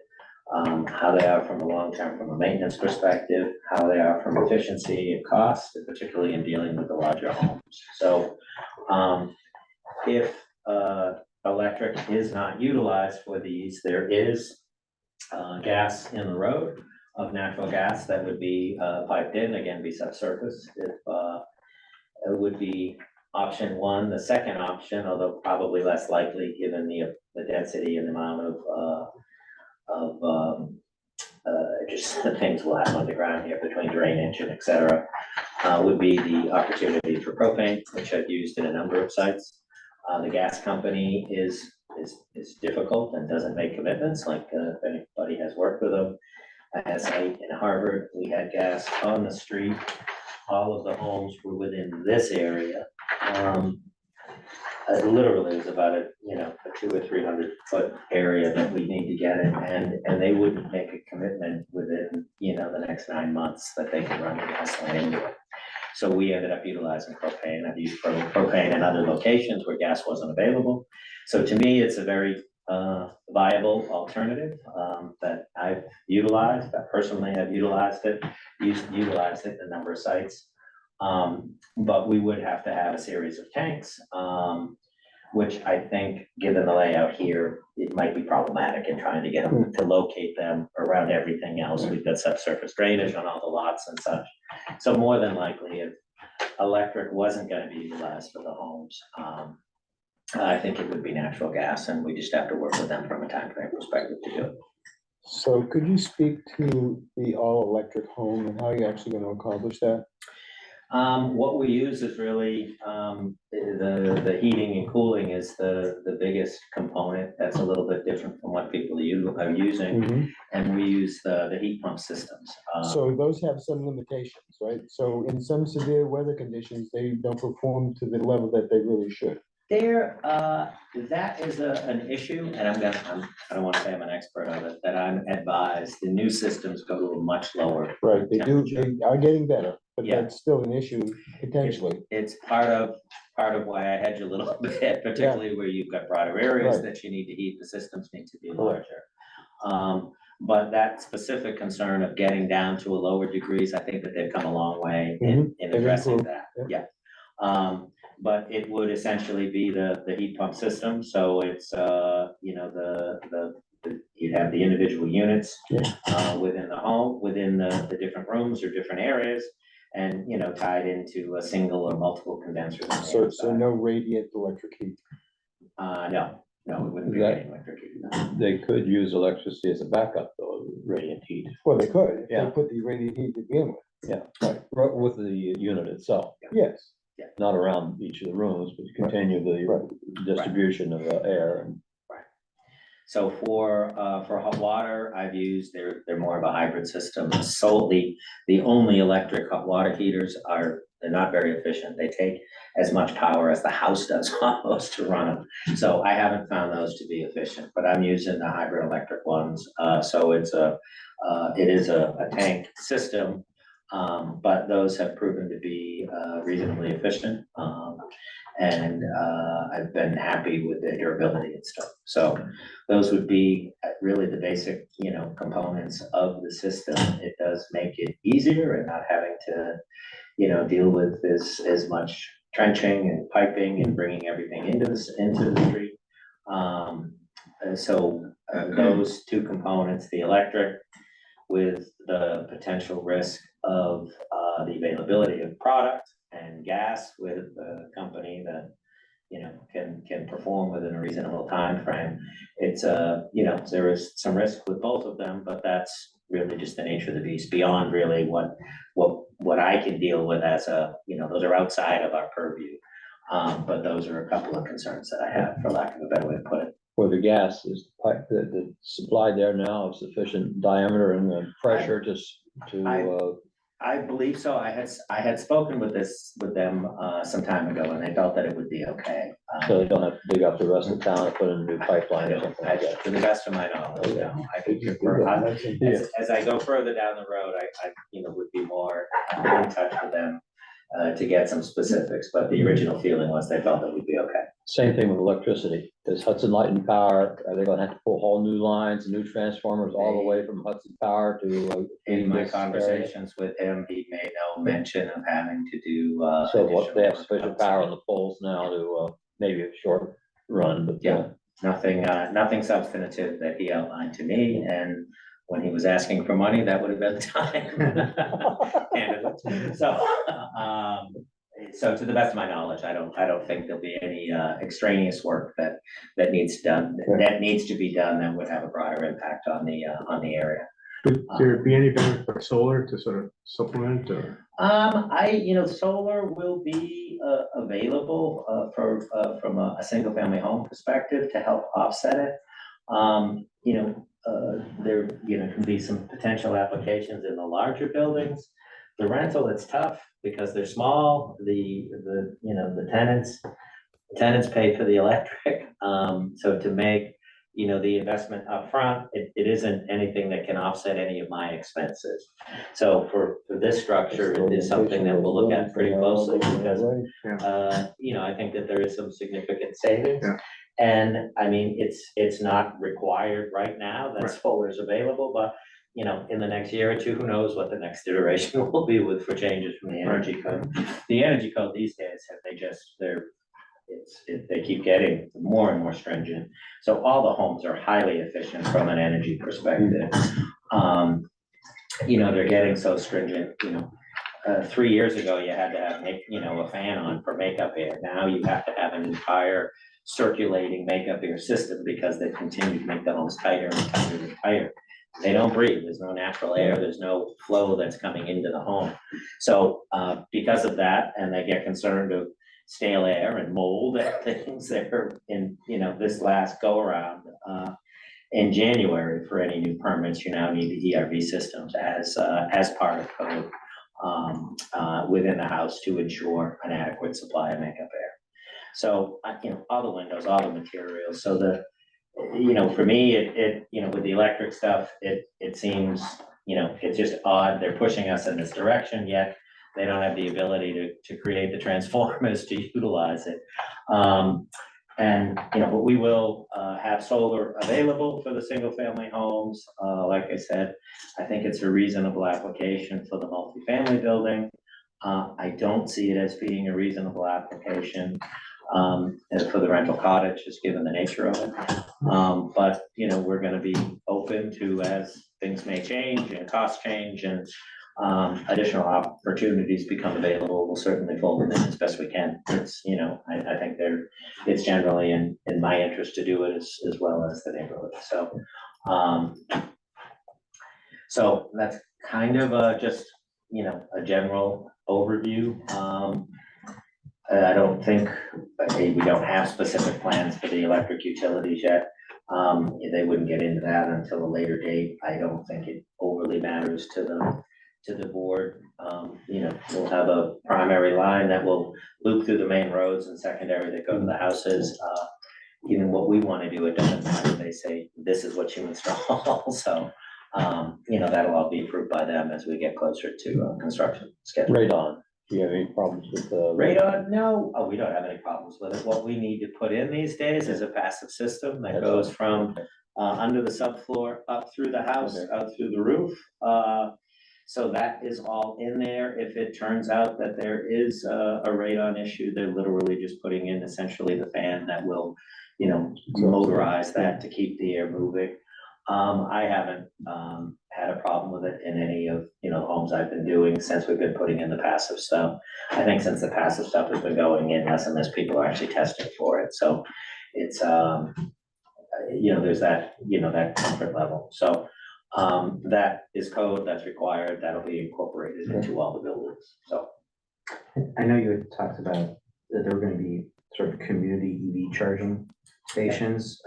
How they are from a long-term, from a maintenance perspective, how they are from efficiency and cost, and particularly in dealing with the larger homes. So, if, electric is not utilized for these, there is, gas in the road of natural gas that would be, piped in, again, be subsurface. If, it would be option one. The second option, although probably less likely, given the density and amount of just the things we'll have underground here between drainage and et cetera, would be the opportunity for propane, which I've used in a number of sites. The gas company is difficult and doesn't make commitments, like, if anybody has worked with them. At a site in Harvard, we had gas on the street. All of the homes were within this area. Literally, it was about a 200 or 300 foot area that we need to get in, and they wouldn't make a commitment within, the next 9 months that they could run the gas line into it. So we ended up utilizing propane. I've used propane in other locations where gas wasn't available. So to me, it's a very viable alternative that I've utilized. I personally have utilized it in a number of sites. But we would have to have a series of tanks, which I think, given the layout here, it might be problematic in trying to get them to locate them around everything else. We've got subsurface drainage on all the lots and such. So more than likely, if electric wasn't going to be utilized for the homes, I think it would be natural gas, and we just have to work with them from a time frame perspective to do it. So could you speak to the all-electric home and how you're actually gonna accomplish that? What we use is really, the heating and cooling is the biggest component. That's a little bit different from what people are using. Mhm. And we use the heat pump systems. So those have some limitations, right? So in some severe weather conditions, they don't perform to the level that they really should. That is an issue, and I don't want to say I'm an expert on it, that I'm advised the new systems go to a much lower. Right, they are getting better, but Yeah. that's still an issue potentially. It's part of why I hedge a little bit, particularly where you've got broader areas Right. that you need to heat, the systems need to be larger. But that specific concern of getting down to a lower degrees, I think that they've come a long way in They've addressing improved, that, yeah. But it would essentially be the heat pump system, so it's, you'd have the individual units within the home, within the different rooms or different areas, and, tied into a single or multiple condensers. on the So outside. no radiant electric heat. No, it wouldn't be That- getting electric heat, no. They could use electricity as a backup, though, radiant heat. Well, they could, if Yeah. they put the radiant heat to begin with. Yeah, right, with the unit itself, Yes, not around each of the rooms, but continue the distribution of air and. So for hot water, I've used, they're more of a hybrid system. Solely, the only electric hot water heaters they're not very efficient. They take as much power as the house does almost to run them. So I haven't found those to be efficient, but I'm using the hybrid electric ones. So it is a tank system, but those have proven to be reasonably efficient. And I've been happy with the durability and stuff. So those would be really the basic, components of the system. It does make it easier and not having to, deal with as much trenching and piping and bringing everything into the street. So those two components, the electric with the potential risk of the availability of product, and gas with a company that, can perform within a reasonable time frame. It's there is some risk with both of them, but that's really just the nature of the beast, beyond really what I can deal with as those are outside of our purview. But those are a couple of concerns that I have, for lack of a better way to put it. For the gas, is the supply there now of sufficient diameter and pressure to I believe so. I had spoken with them some time ago, and they felt that it would be okay. So they don't have to dig up the rest of town and put in a new I pipeline or don't, something like that. to the best of my knowledge, no. I think Yeah. as I go further down the road, I would be more in touch with them to get some specifics, but the original feeling was they felt it would be okay. Same thing with electricity. Does Hudson Light and Power, are they gonna have to pull whole new lines, new transformers all the way from Hudson Power to? In my this area? conversations with him, he made no mention of having to do. So what, they have additional sufficient work power on outside. the poles now to, maybe a short run, but. Yeah. Nothing substantive that he outlined to me, and when he was asking for money, that would have been the time. Candidly. So to the best of my knowledge, I don't think there'll be any extraneous work that needs to be done that would have a broader impact on the area. Would there be any benefit for solar to sort of supplement or? Solar will be available from a single family home perspective to help offset it. There can be some potential applications in the larger buildings. The rental, it's tough because they're small, the tenants pay for the electric. So to make, the investment upfront, it isn't anything that can offset any of my expenses. So for this structure, it is something that we'll look at pretty closely because, I think that there is some significant savings. Yeah. And I mean, it's not required right now that Right. solar is available, but in the next year or two, who knows what the next iteration will be for changes from the energy code. The energy code these days, they keep getting more and more stringent. So all the homes are highly efficient from an energy perspective. They're getting so stringent, 3 years ago, you had to have, a fan on for makeup air. Now you have to have an entire circulating makeup air system because they continue to make the homes tighter and tighter and tighter. They don't breathe. There's no natural air. There's no flow that's coming into the home. So because of that, and they get concerned of stale air and mold and things that are in, this last go around in January for any new permits, you now need the ERV systems as part of code within the house to ensure an adequate supply of makeup air. So, all the windows, all the materials. So for me, with the electric stuff, it seems, it's just odd. They're pushing us in this direction, yet they don't have the ability to create the transformers to utilize it. But we will have solar available for the single family homes. Like I said, I think it's a reasonable application for the multifamily building. I don't see it as being a reasonable application for the rental cottage, just given the nature of it. But we're gonna be open to, as things may change and costs change and additional opportunities become available, we'll certainly fold them in as best we can. It's, I think it's generally in my interest to do it as well as the neighborhood. So that's kind of just, a general overview. I don't think, we don't have specific plans for the electric utilities yet. They wouldn't get into that until a later date. I don't think it overly matters to the board. We'll have a primary line that will loop through the main roads and secondary that go to the houses. Even what we want to do, it doesn't matter. They say, this is what you install. So, that'll all be approved by them as we get closer to construction schedule. Radon, do you have any problems with Radon, no, we don't have any problems with it. What we need to put in these days is a passive system that goes from under the subfloor up through the house, out through the roof. So that is all in there. If it turns out that there is a radon issue, they're literally just putting in essentially the fan that will, motorize that to keep the air moving. I haven't had a problem with it in any of, the homes I've been doing since we've been putting in the passive stuff. I think since the passive stuff has been going in, less and less people are actually testing for it. So it's, there's that, that comfort level. So that is code that's required. That'll be incorporated into all the buildings. So I know you had talked about that there were gonna be sort of community EV charging stations.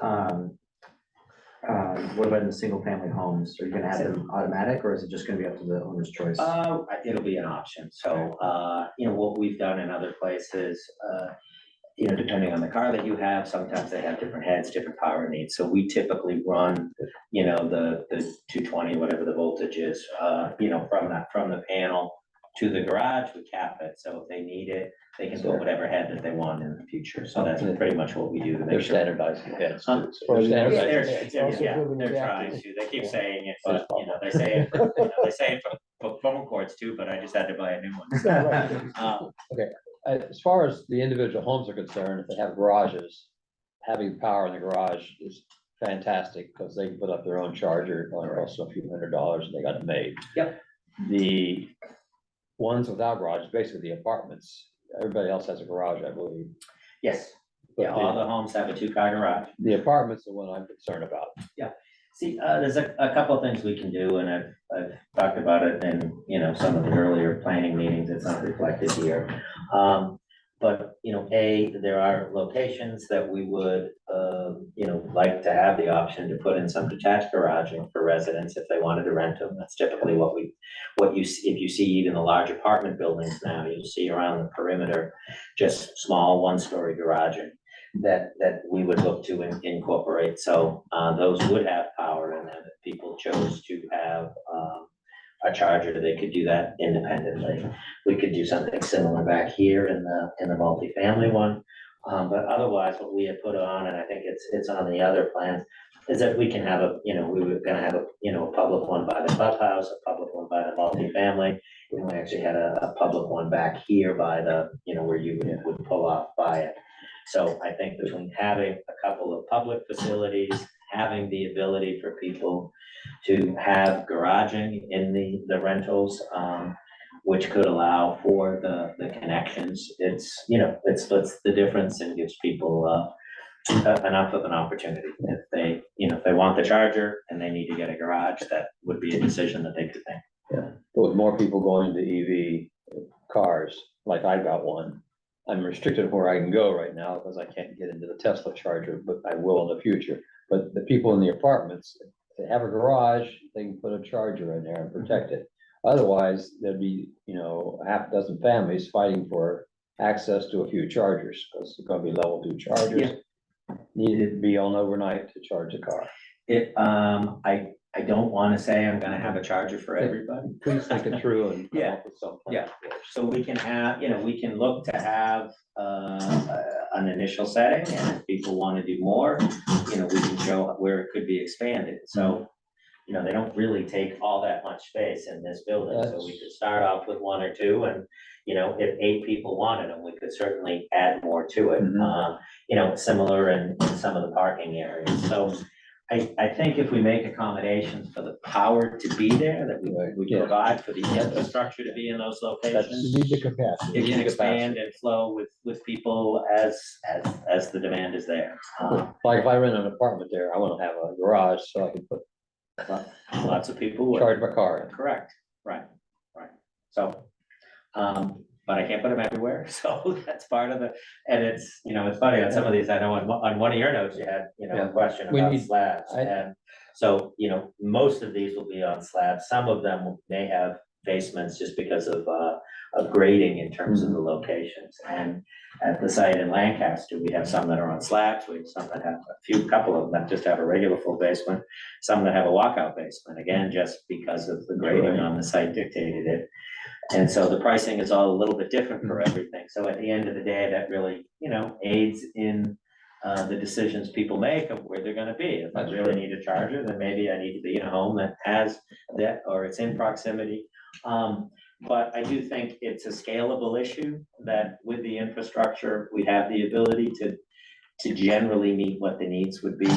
What about in the single family homes? Are you gonna have them automatic or is it just gonna be up to the owner's choice? It'll be an option. So, what we've done in other places, depending on the car that you have, sometimes they have different heads, different power needs. So we typically run, the 220, whatever the voltage is, from the panel to the garage, we cap it. So if they need it, they can put whatever head that they want in the future. So that's pretty much what we do to They're make sure. standardizing heads. Huh? too. So they're Yeah, standardizing. they're trying to. They keep saying it, but, they say it for phone cords too, but I just had to buy a new one. As far as the individual homes are concerned, if they have garages, having power in the garage is fantastic because they can put up their own charger, or also a few $100s, and they got it made. Yep. The ones without garages, basically the apartments, everybody else has a garage, I believe. Yes, But yeah, all the homes have a 2-car garage. the apartments are what I'm concerned about. See, there's a couple of things we can do, and I've talked about it in, some of the earlier planning meetings, it's not reflected here. But, there are locations that we would, like to have the option to put in some detached garaging for residents if they wanted to rent them. That's typically if you see even the large apartment buildings now, you'll see around the perimeter, just small 1-story garaging that we would look to incorporate. So those would have power in them. If people chose to have a charger, they could do that independently. We could do something similar back here in the multifamily one. But otherwise, what we had put on, and I think it's on the other plans, is that we can have we were gonna have a public one by the clubhouse, a public one by the multifamily. And we actually had a public one back here by the, where you would pull off by it. So I think between having a couple of public facilities, having the ability for people to have garaging in the rentals, which could allow for the connections, it splits the difference and gives people enough of an opportunity. If they want the charger and they need to get a garage, that would be a decision that they could make. Yeah, but with more people going to EV cars, like I've got one, I'm restricted where I can go right now because I can't get into the Tesla charger, but I will in the future. But the people in the apartments, if they have a garage, they can put a charger in there and protect it. Otherwise, there'd be, a half dozen families fighting for access to a few chargers, because it's gonna be level 2 chargers. Needed to be on overnight to charge a car. I don't want to say I'm gonna have a charger for everybody. Please think it through and come Yeah. up with something. Yeah. So we can have, we can look to have an initial setting, and if people want to do more, we can show where it could be expanded. So, they don't really take all that much space in this building, so we could start off with 1 or 2, and, if 8 people wanted them, we could certainly add more to it. Similar in some of the parking areas. So I think if we make accommodations for the power to be there, that we provide for the infrastructure to be in those locations, You need the capacity. it can expand and flow with people as the demand is there. Like if I rent an apartment there, I want to have a garage so I can put Lots of people would. charge my car in. Correct, right. So, but I can't put them everywhere, so that's part of and it's funny, on some of these, I know on one of your notes, you had, a question We about need- slabs. And so, most of these will be on slabs. Some of them may have basements just because of grading in terms of the locations. And at the site in Lancaster, we have some that are on slabs, we have some that have couple of them that just have a regular full basement, some that have a walkout basement, again, just because of the grading on the site dictated it. And so the pricing is all a little bit different for everything. So at the end of the day, that really, aids in the decisions people make of where they're gonna be. If I really need a charger, then maybe I need to be in a home that has that, or it's in proximity. But I do think it's a scalable issue that with the infrastructure, we have the ability to generally meet what the needs would be.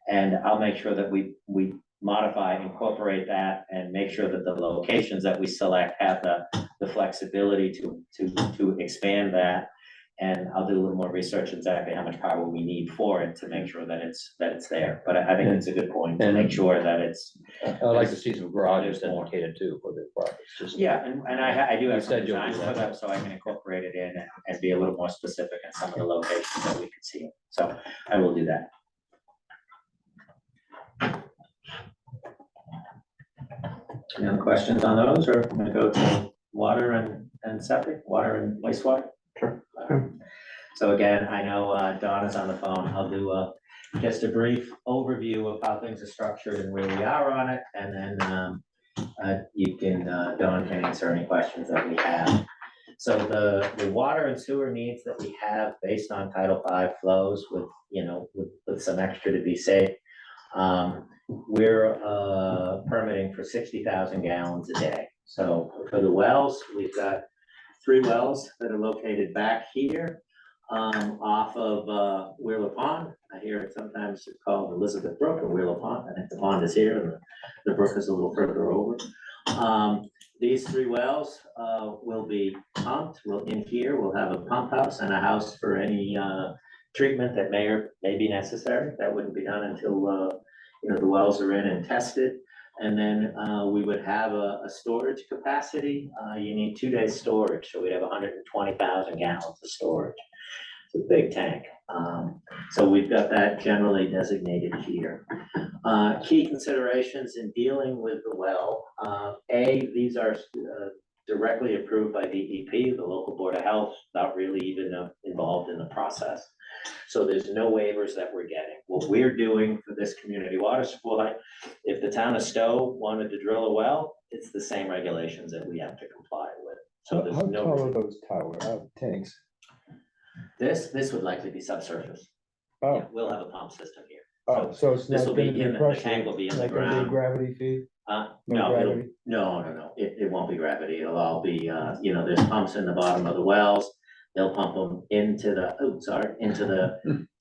And I'll make sure that we modify, incorporate that, and make sure that the locations that we select have the flexibility to expand that. And I'll do a little more research exactly how much power we need for it to make sure that it's there. But I think it's a good point to make sure that it's. I'd like to see some garages dedicated too for the apartments. Yeah, and I do have some said you'll do designs for that. them, so I can incorporate it in and be a little more specific in some of the locations that we could see. So I will do that. Any other questions on those, or can I go to water and septic, water and wastewater? Sure. So again, I know Dawn is on the phone. I'll do just a brief overview of how things are structured and where we are on it, and then Dawn can answer any questions that we have. So the water and sewer needs that we have based on Title V flows with, with some extra to be safe. We're permitting for 60,000 gallons a day. So for the wells, we've got 3 wells that are located back here off of Wheeler Pond. I hear it sometimes called Elizabeth Brook or Wheeler Pond. I think the pond is here and the brook is a little further over. These 3 wells will be pumped. In here, we'll have a pump house and a house for any treatment that may be necessary. That wouldn't be done until the wells are in and tested. And then we would have a storage capacity. You need 2 days storage, so we'd have 120,000 gallons of storage. It's a big tank. So we've got that generally designated here. Key considerations in dealing with the well. These are directly approved by DEP, the local board of health, not really even involved in the process. So there's no waivers that we're getting. What we're doing for this community water supply, if the town of Stow wanted to drill a well, it's the same regulations that we have to comply with. So there's How no. tall are those tanks? This would likely be subsurface. Oh, Yeah, we'll have a pump system here. oh, so it's this not will be gonna be in the pressure, tank will be in the not gonna be ground. gravity feed? No, gravity? no, it won't be gravity. It'll all be, there's pumps in the bottom of the wells. They'll pump them into the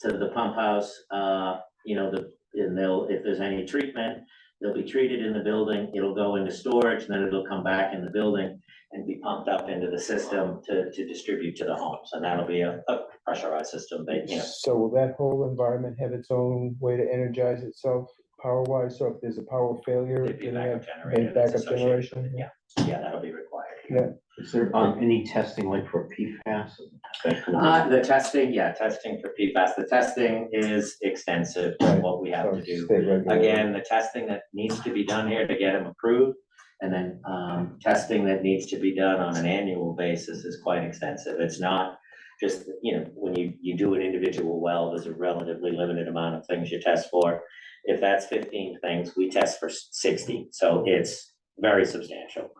to the pump house, if there's any treatment, they'll be treated in the building. It'll go into storage, and then it'll come back in the building and be pumped up into the system to distribute to the homes. And that'll be a pressurized system, So will that whole environment have its own way to energize itself power wise? So if there's a power failure, There'd be a can they backup have generator that's backup associated with generation? it. Yeah, that'll be required. Yeah. Is there any testing like for PFAS? The testing for PFAS, the testing is extensive in what we have So to do. state regulated. Again, the testing that needs to be done here to get them approved, and then testing that needs to be done on an annual basis is quite extensive. It's not just, when you do an individual well, there's a relatively limited amount of things you test for. If that's 15 things, we test for 60, so it's very substantial.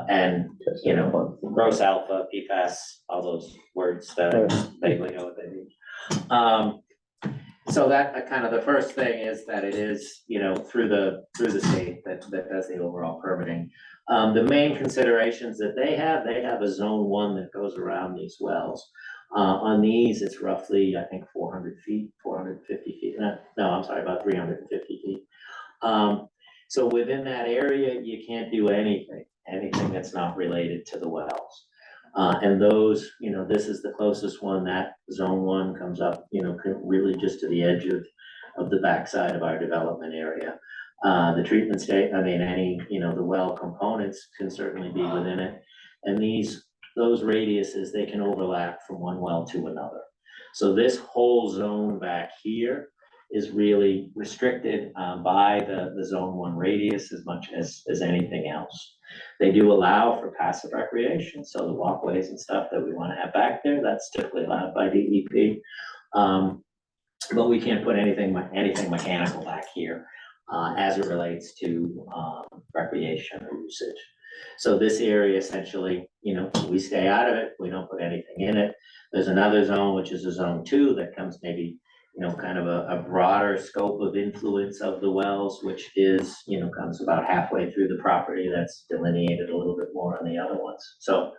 And gross alpha, PFAS, all those words that I vaguely know what they mean. So that kind of the first thing is that it is, through the state that does the overall permitting. The main considerations that they have a zone 1 that goes around these wells. On these, it's roughly, I think, 400 feet, 450 feet. No, I'm sorry, about 350 feet. So within that area, you can't do anything that's not related to the wells. And those, this is the closest one. That zone 1 comes up, really just to the edge of the backside of our development area. The treatment any, the well components can certainly be within it. And those radiuses, they can overlap from one well to another. So this whole zone back here is really restricted by the zone 1 radius as much as anything else. They do allow for passive recreation, so the walkways and stuff that we want to have back there, that's typically allowed by DEP. But we can't put anything mechanical back here as it relates to recreation or usage. So this area essentially, we stay out of it. We don't put anything in it. There's another zone, which is a zone 2 that comes maybe, kind of a broader scope of influence of the wells, which is, comes about halfway through the property. That's delineated a little bit more on the other ones. So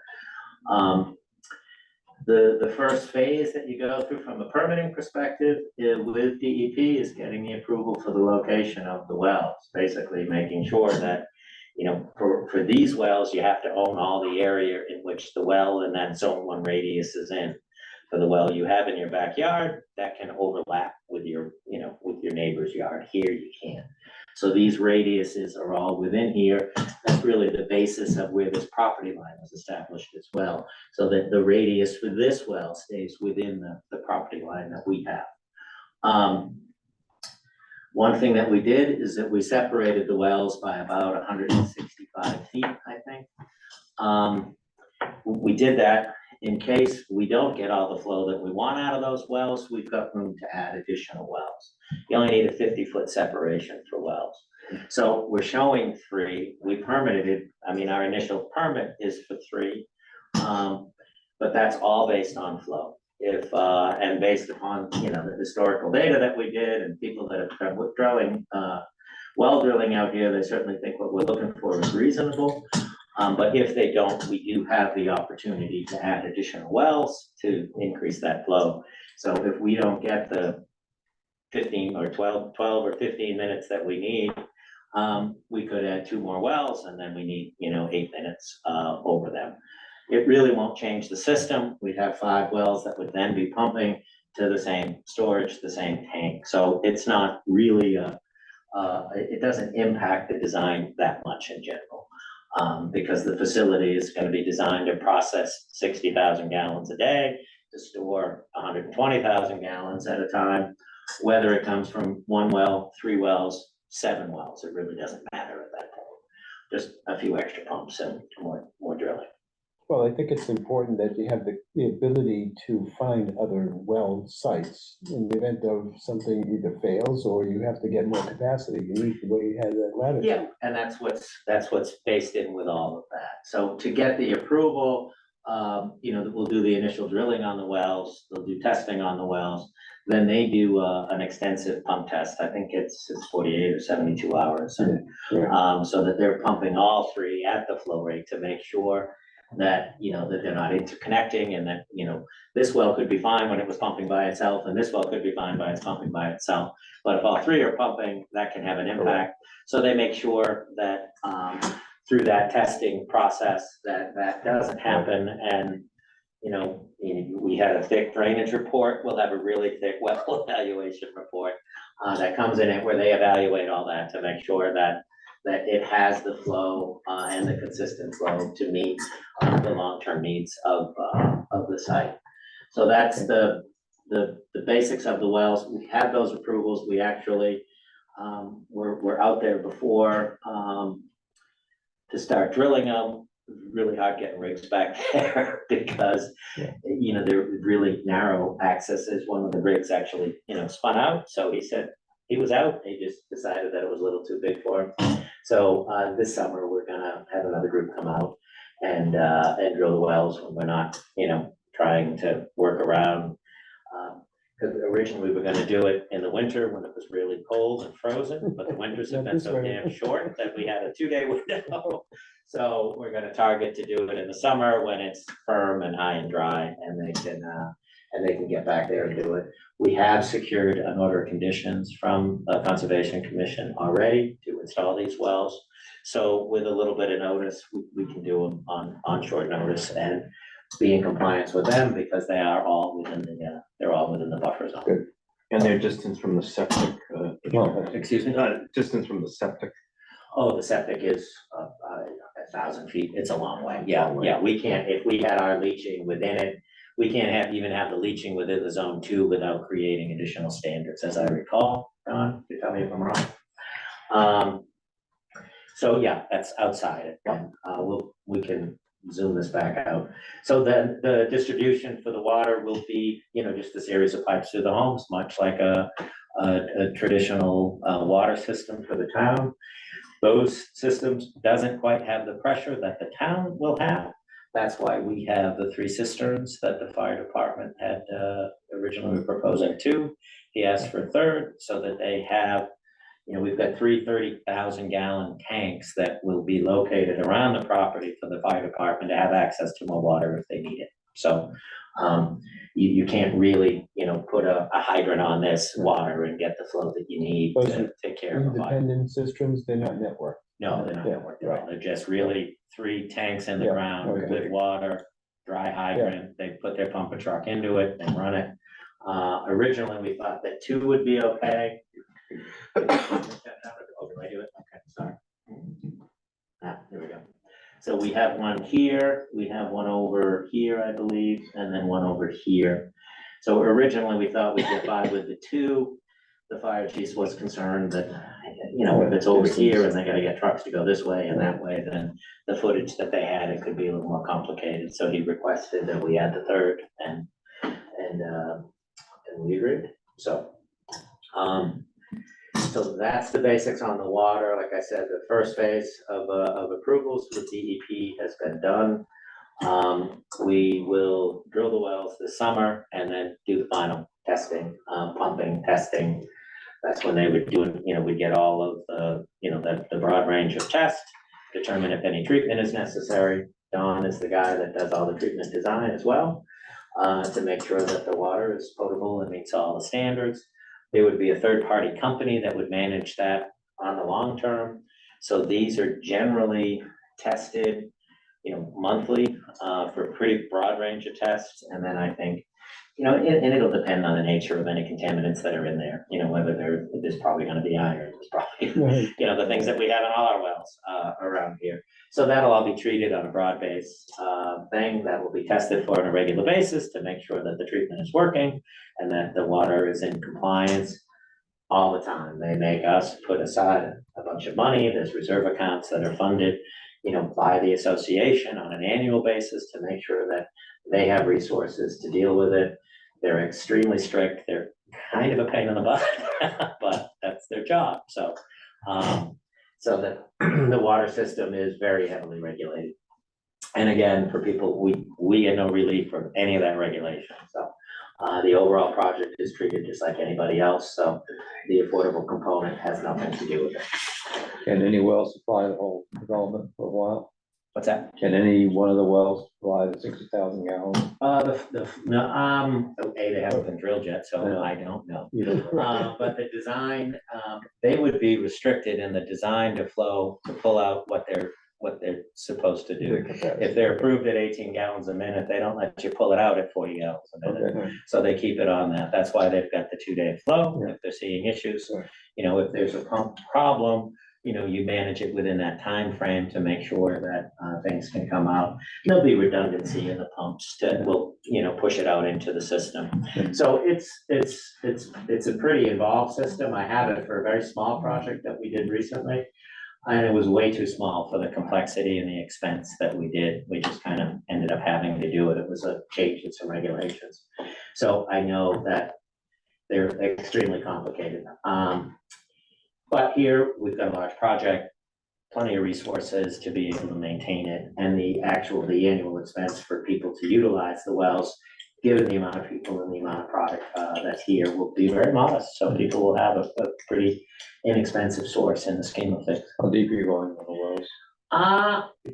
the first phase that you go through from a permitting perspective with DEP is getting the approval for the location of the wells, basically making sure that, for these wells, you have to own all the area in which the well and that zone 1 radius is in. For the well you have in your backyard, that can overlap with your neighbor's yard. Here you can't. So these radiuses are all within here. That's really the basis of where this property line was established as well. So that the radius for this well stays within the property line that we have. One thing that we did is that we separated the wells by about 165 feet, I think. We did that in case we don't get all the flow that we want out of those wells, we've got room to add additional wells. You only need a 50-foot separation for wells. So we're showing 3, we permitted it, I mean, our initial permit is for 3. But that's all based on flow. If, and based upon, you know, the historical data that we did and people that have done drilling, well drilling out here, they certainly think what we're looking for is reasonable. But if they don't, we do have the opportunity to add additional wells to increase that flow. So if we don't get the 15 or 12 or 15 minutes that we need, we could add 2 more wells and then we need, you know, 8 minutes over them. It really won't change the system. We'd have 5 wells that would then be pumping to the same storage, the same tank. So it's not really, it doesn't impact the design that much in general. Because the facility is going to be designed to process 60,000 gallons a day to store 120,000 gallons at a time, whether it comes from 1 well, 3 wells, 7 wells, it really doesn't matter at that point. Just a few extra pumps and more drilling. Well, I think it's important that you have the ability to find other well sites in the event of something either fails or you have to get more capacity. You need the way you have that latitude. Yeah, and that's what's based in with all of that. So to get the approval, you know, we'll do the initial drilling on the wells, they'll do testing on the wells, then they do an extensive pump test. I think it's 48 or 72 hours. And, so that they're pumping all 3 at the flow rate to make sure that, you know, that they're not interconnecting and that, you know, this well could be fine when it was pumping by itself and this well could be fine by it's pumping by itself. But if all 3 are pumping, that can have an impact. So they make sure that through that testing process that doesn't happen. And, you know, we had a thick drainage report. We'll have a really thick well evaluation report that comes in it where they evaluate all that to make sure that it has the flow and the consistent flow to meet the long-term needs of the site. So that's the basics of the wells. We have those approvals. We actually were out there before to start drilling them. Really hard getting rigs back there because, you know, they're really narrow accesses. One of the rigs actually, you know, spun out. So he said he was out. He just decided that it was a little too big for him. So this summer, we're gonna have another group come out and drill the wells when we're not, you know, trying to work around. Because originally we were gonna do it in the winter when it was really cold and frozen, but the winters have been so damn short that we had a 2-day window. So we're gonna target to do it in the summer when it's firm and high and dry, and they can get back there and do it. We have secured an order of conditions from the Conservation Commission already to install these wells. So with a little bit of notice, we can do them on short notice and be in compliance with them because they are all within the buffer zone. Good. And their distance from the septic, Excuse me? distance from the septic. Oh, the septic is 1,000 feet. It's a long way. Yeah, we can't, if we had our leaching within it, we can't even have the leaching within the zone 2 without creating additional standards, as I recall. Don, you tell me if I'm wrong. So yeah, that's outside. We can zoom this back out. So then the distribution for the water will be, you know, just a series of pipes through the homes, much like a traditional water system for the town. Those systems doesn't quite have the pressure that the town will have. That's why we have the 3 cisterns that the fire department had originally proposing 2. He asked for a 3rd so that they have, you know, we've got 3 30,000 gallon tanks that will be located around the property for the fire department to have access to more water if they need it. So you can't really, you know, put a hydrant on this water and get the flow that you need to take care of the fire. Independent systems, they're not networked. No, they're not networked at all. They're just really 3 tanks in the ground with water, dry hydrant. They put their pumper truck into it and run it. Originally, we thought that 2 would be okay. Oh, did I do it? Okay, sorry. Here we go. So we have one here, we have one over here, I believe, and then one over here. So originally we thought we'd get by with the 2. the fire chief was concerned that, you know, if it's over here and they gotta get trucks to go this way and that way, then the footage that they had, it could be a little more complicated. So he requested that we add the third and we agreed, so. So that's the basics on the water. Like I said, the first phase of approvals with DEP has been done. We will drill the wells this summer and then do the final testing, pumping, testing. That's when they would do, you know, we'd get all of the, you know, the broad range of tests, determine if any treatment is necessary. Don is the guy that does all the treatment design as well, to make sure that the water is potable and meets all the standards. There would be a third-party company that would manage that on the long term. So these are generally tested, you know, monthly, for a pretty broad range of tests. And then I think, you know, and it'll depend on the nature of any contaminants that are in there, you know, whether there's probably gonna be iron, there's probably, you know, the things that we have in all our wells, around here. So that'll all be treated on a broad base, thing that will be tested for on a regular basis to make sure that the treatment is working and that the water is in compliance all the time. They make us put aside a bunch of money. There's reserve accounts that are funded, you know, by the association on an annual basis to make sure that they have resources to deal with it. They're extremely strict. They're kind of a pain in the butt, but that's their job. So, so that the water system is very heavily regulated. And again, for people, we get no relief from any of that regulation. So, the overall project is treated just like anybody else. So the affordable component has nothing to do with it. Can any well supply the whole development for a while? What's that? Can any one of the wells supply the 60,000 gallons? No, they haven't been drilled yet, so I don't know. But the design, they would be restricted in the design to pull out what they're supposed to do. If they're approved at 18 gallons a minute, they don't let you pull it out at 40 gallons a minute. Okay. So they keep it on that. That's why they've got the 2-day flow. Yeah. If they're seeing issues, you know, if there's a pump problem, you know, you manage it within that time frame to make sure that things can come out. There'll be redundancy in the pumps that will, you know, push it out into the system. So it's a pretty involved system. I have it for a very small project that we did recently. And it was way too small for the complexity and the expense that we did. We just kind of ended up having to do it. It was a change in some regulations. So I know that they're extremely complicated. But here, we've got a large project, plenty of resources to be able to maintain it, and the annual expense for people to utilize the wells, given the amount of people and the amount of product that's here, will be very modest. So people will have a pretty inexpensive source in the scheme of things. How deep are you going on the wells?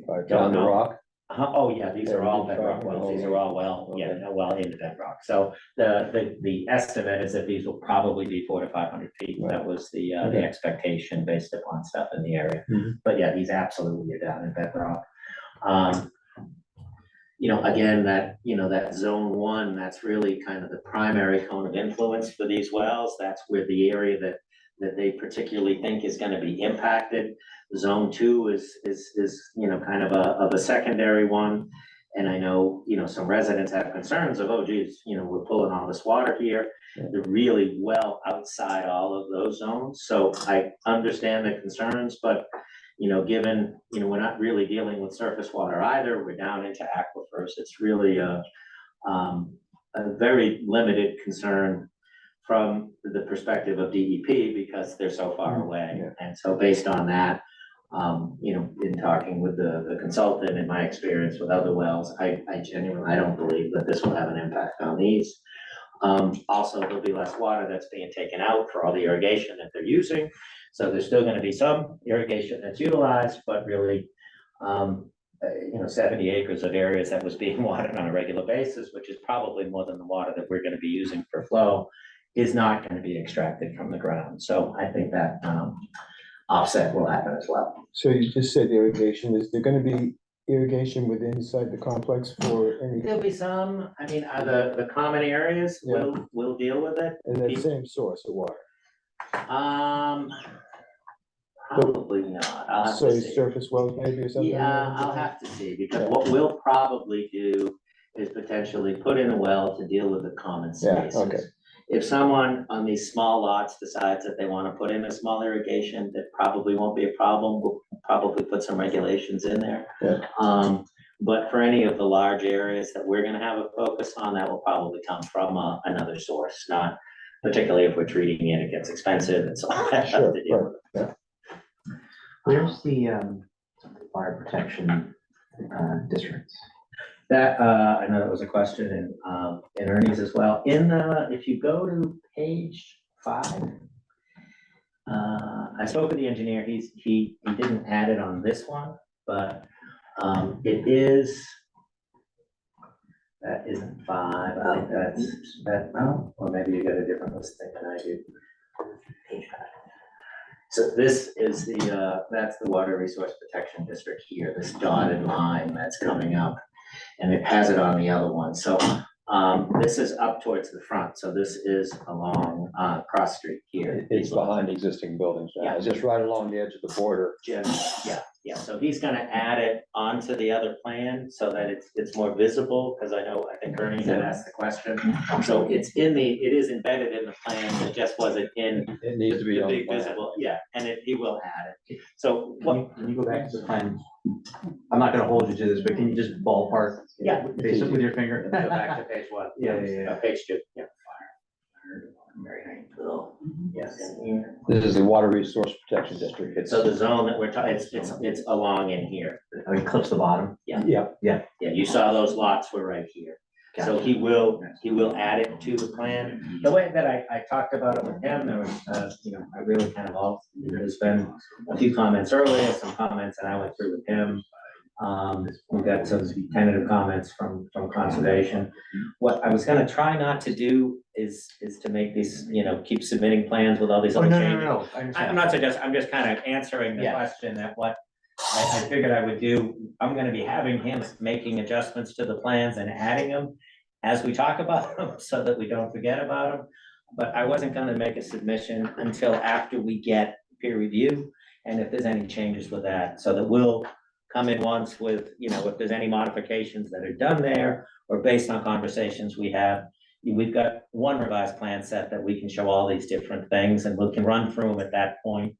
Don't Down the know. rock? Oh, yeah, these are all bedrock wells. These are all well into bedrock. So the estimate is that these will probably be 400 to 500 feet. That was the expectation based upon stuff in the area. But yeah, these absolutely are down in bedrock. You know, again, that zone 1, that's really kind of the primary cone of influence for these wells. That's where the area that they particularly think is going to be impacted. Zone 2 is you know, kind of a secondary one. And I know, you know, some residents have concerns of, oh geez, you know, we're pulling all this water here. They're really well outside all of those zones. So I understand the concerns, but, you know, given, you know, we're not really dealing with surface water either. We're down into aquifers. It's really a very limited concern from the perspective of DEP because they're so far away. And so based on that, you know, in talking with the consultant, in my experience with other wells, I genuinely, I don't believe that this will have an impact on these. Also, there'll be less water that's being taken out for all the irrigation that they're using. So there's still going to be some irrigation that's utilized, but really, you know, 70 acres of areas that was being watered on a regular basis, which is probably more than the water that we're going to be using for flow, is not going to be extracted from the ground. So I think that offset will happen as well. So you just said irrigation. Is there gonna be irrigation within inside the complex for any, There'll be some, I mean, the common areas will deal with it. and that same source of water? Probably not. I'll have So to see. surface wells maybe or something? Yeah, I'll have to see, because what we'll probably do is potentially put in a well to deal with the common Yeah, spaces. okay. if someone on these small lots decides that they want to put in a small irrigation, that probably won't be a problem. We'll probably put some regulations in there. Yeah. But for any of the large areas that we're gonna have a focus on, that will probably come from another source, not particularly if we're treating it, it gets expensive and so on. Sure, right. Where's the fire protection districts? That, I know that was a question in Ernie's as well. If you go to page 5, I spoke with the engineer, he didn't add it on this one, but it is, that isn't 5, I think no, or maybe you got a different listing than I do. Page 5. So this is that's the Water Resource Protection District here, this dotted line that's coming up. And it has it on the other one, so this is up towards the front, so this is along Cross Street here. It's behind existing buildings now. Yeah. It's just right along the edge of the border. Yeah, so he's gonna add it onto the other plan so that it's more visible, because I think Ernie had asked the question. So it is embedded in the plan, it just wasn't in It needs to be the on the big plan. visible, yeah, and he will add it. So what, Can you go back to the plan? I'm not gonna hold you to this, but can you just ballpark? Yeah. Basically with your finger? go back to page 1. Yeah. Page 2, yeah. Yes. This is the Water Resource Protection District. It's, So the zone that we're talking, it's along in here. Oh, he clips the bottom? Yeah. yeah, Yeah, you saw those lots were right here. So Gotcha. he will add it to the plan. The way that I talked about it with him, there was, I really kind of, there's been a few comments earlier, some comments that I went through with him. We got some tentative comments from conservation. What I was gonna try not to do is to make these, keep submitting plans with all these Oh, other no, changes. no, I understand. I'm not suggesting, I'm just kind of answering the Yeah. question that what I figured I would do. I'm gonna be having him making adjustments to the plans and adding them as we talk about them, so that we don't forget about them. But I wasn't gonna make a submission until after we get peer review, and if there's any changes with that, so that we'll come in once with, if there's any modifications that are done there, or based on conversations we have. We've got one revised plan set that we can show all these different things, and we can run through them at that point.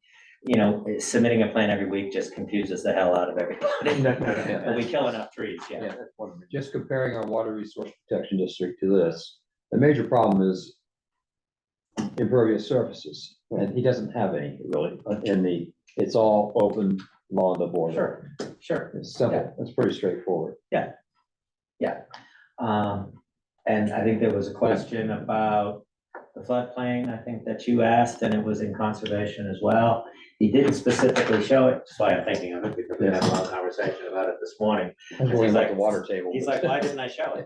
Submitting a plan every week just confuses the hell out of everybody. And we kill enough trees, yeah. yeah. Just comparing our Water Resource Protection District to this, the major problem is impervious surfaces, and he doesn't have any really it's all open along the border. Sure. It's simple, it's pretty straightforward. And I think there was a question about the floodplain, I think that you asked, and it was in conservation as well. He didn't specifically show it, that's why I'm thinking of it, because we had a long conversation about it this morning. I was worried about the water table. He's like, why didn't I show it?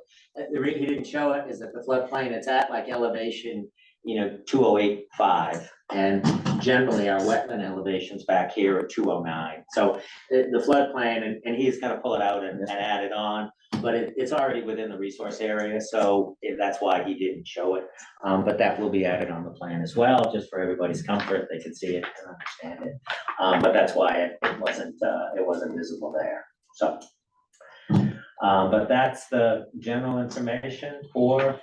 The reason he didn't show it is that the floodplain, it's at like elevation, 2085. And generally our wetland elevations back here are 209. So the floodplain, and he's gonna pull it out and add it on, but it's already within the resource area, so that's why he didn't show it. But that will be added on the plan as well, just for everybody's comfort, they can see it and understand it. But that's why it wasn't visible there, so. But that's the general information for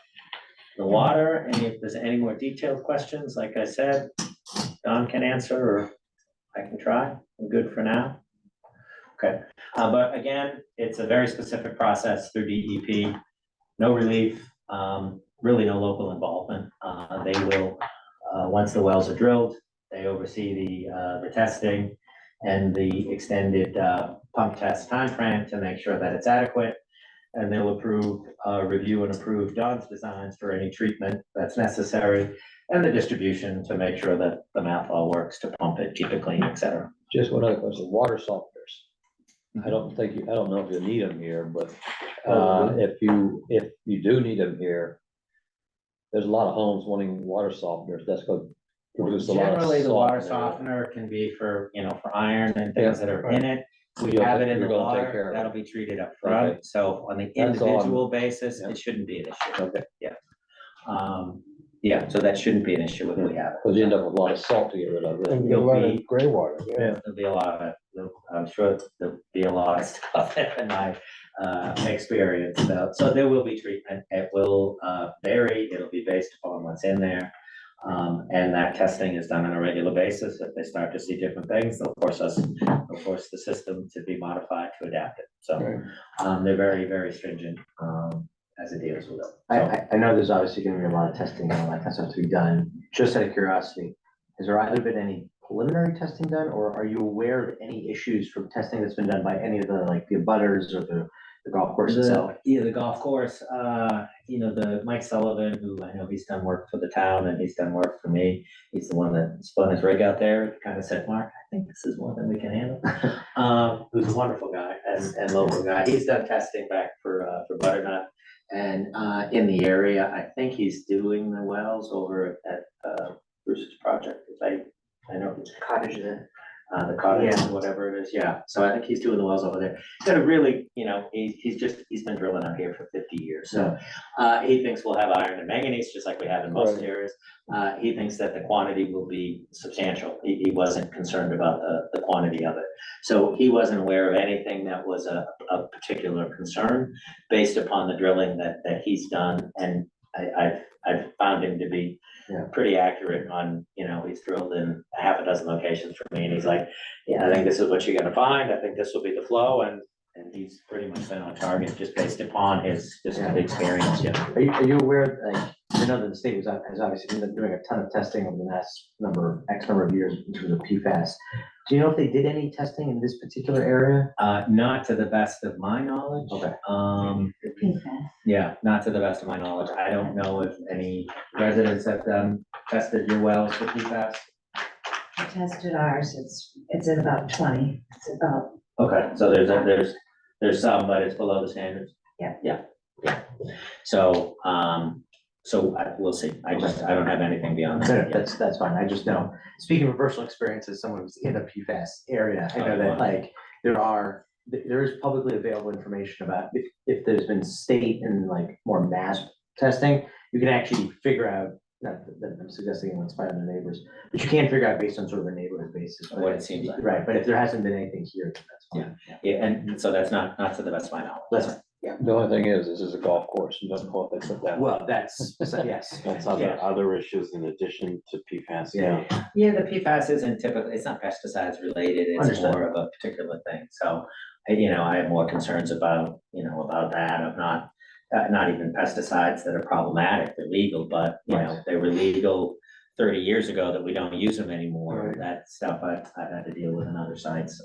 the water, and if there's any more detailed questions, like I said, Don can answer, or I can try. I'm good for now. Okay, but again, it's a very specific process through DEP. No relief, really no local involvement. They will, once the wells are drilled, they oversee the testing and the extended pump test timeframe to make sure that it's adequate. And they'll review and approve Don's designs for any treatment that's necessary, and the distribution to make sure that the math all works to pump it, keep it clean, et cetera. Just one other question, water softeners. I don't know if you need them here, but if you do need them here, there's a lot of homes wanting water softeners. That's going to produce a lot of. Generally, the water softener. softener can be for iron and things that are in it. We You'll- have it in the you're gonna take care water, of it. that'll be treated up Okay. front. So on the That's all I'm- individual basis, Yeah. it shouldn't be an issue. Okay. Yeah, so that shouldn't be an issue if we have it. Because you end up with a lot of salt to get rid of. And a You'll lot be- of gray water, yeah. There'll be a lot of it. I'm sure there'll be a lot of stuff. And experience about. So there will be treatment. It will vary. It'll be based upon what's in there. And that testing is done on a regular basis. If they start to see different things, they'll force the system to be modified to adapt it. So they're very, very stringent as it deals with it. So, I know there's obviously gonna be a lot of testing and all that kind of stuff to be done. Just out of curiosity, has there either been any preliminary testing done, or are you aware of any issues from testing that's been done by any of the, like, the abutters or the golf course itself? Yeah, the golf course, the Mike Sullivan, who I know he's done work for the town and he's done work for me. He's the one that spun his rig out there, kind of said, Mark, I think this is more than we can handle. Who's a wonderful guy and local guy. He's done testing back for butternut. And in the area, I think he's doing the wells over at Bruce's project. I know it's cottage there, the cottage, whatever it is. Yeah. So I think he's doing the wells over there. He's got a really, he's been drilling out here for 50 years. So he thinks we'll have iron and manganese, just like we have in most areas. He thinks that the quantity will be substantial. He wasn't concerned about the quantity of it. So he wasn't aware of anything that was a particular concern based upon the drilling that he's done. And I've found him to be pretty accurate on, he's drilled in a half a dozen locations for me, and he's like, yeah, I think this is what you're gonna find. I think this will be the flow, and he's pretty much been on target just based upon his experience. Are you aware, like, I know that the state has obviously been doing a ton of testing over the last X number of years in terms of PFAS. Do you know if they did any testing in this particular area? Not to the best of my knowledge. Okay. Yeah, not to the best of my knowledge. I don't know if any residents have tested your wells for PFAS. I tested ours, it's at about 20, it's about. Okay, so there's some, but it's below the standards. Yeah. So, we'll see. I don't have anything beyond that. That's fine. I just know, speaking from personal experience as someone who's in a PFAS area, I know that, like, there is publicly available information about if there's been state and, like, more mass testing, you can actually figure out, not that I'm suggesting anyone's fighting their neighbors, but you can figure out based on sort of a neighborhood basis. What it seems like. Right, but if there hasn't been anything here, then that's fine. Yeah, and so that's not to the best of my knowledge. That's fine. Yeah. The only thing is, this is a golf course, and doesn't qualify for that. Well, that's, yes. That's Yeah. other issues in addition to PFAS. Yeah. Yeah, the PFAS isn't typically, it's not pesticides related, it's Understood. more of a particular thing. So, I have more concerns about that, of not even pesticides that are problematic, they're legal, but, they were legal 30 years ago that we don't use them anymore. Right. That stuff I've had to deal with in other sites.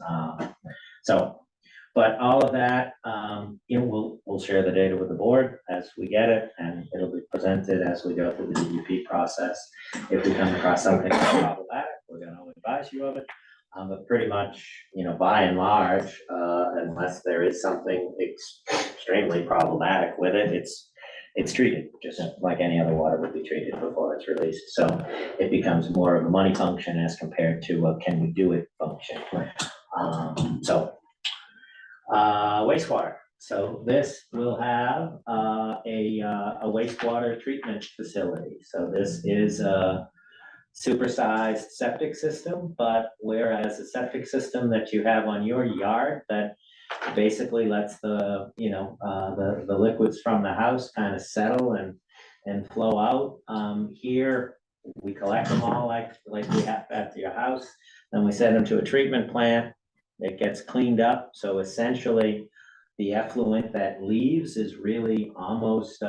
But all of that, we'll share the data with the board as we get it, and it'll be presented as we go through the DEP process. If we come across something that's problematic, we're gonna advise you of it. But pretty much, by and large, unless there is something extremely problematic with it, it's treated just like any other water would be treated before it's released. So it becomes more of a money function as compared to a can we do it function. Wastewater. So this will have a wastewater treatment facility. So this is a supersized septic system, but whereas the septic system that you have on your yard that basically lets the liquids from the house kind of settle and flow out. Here we collect them all like we have at your house, then we send them to a treatment plant. It gets cleaned up, so essentially the effluent that leaves is really almost,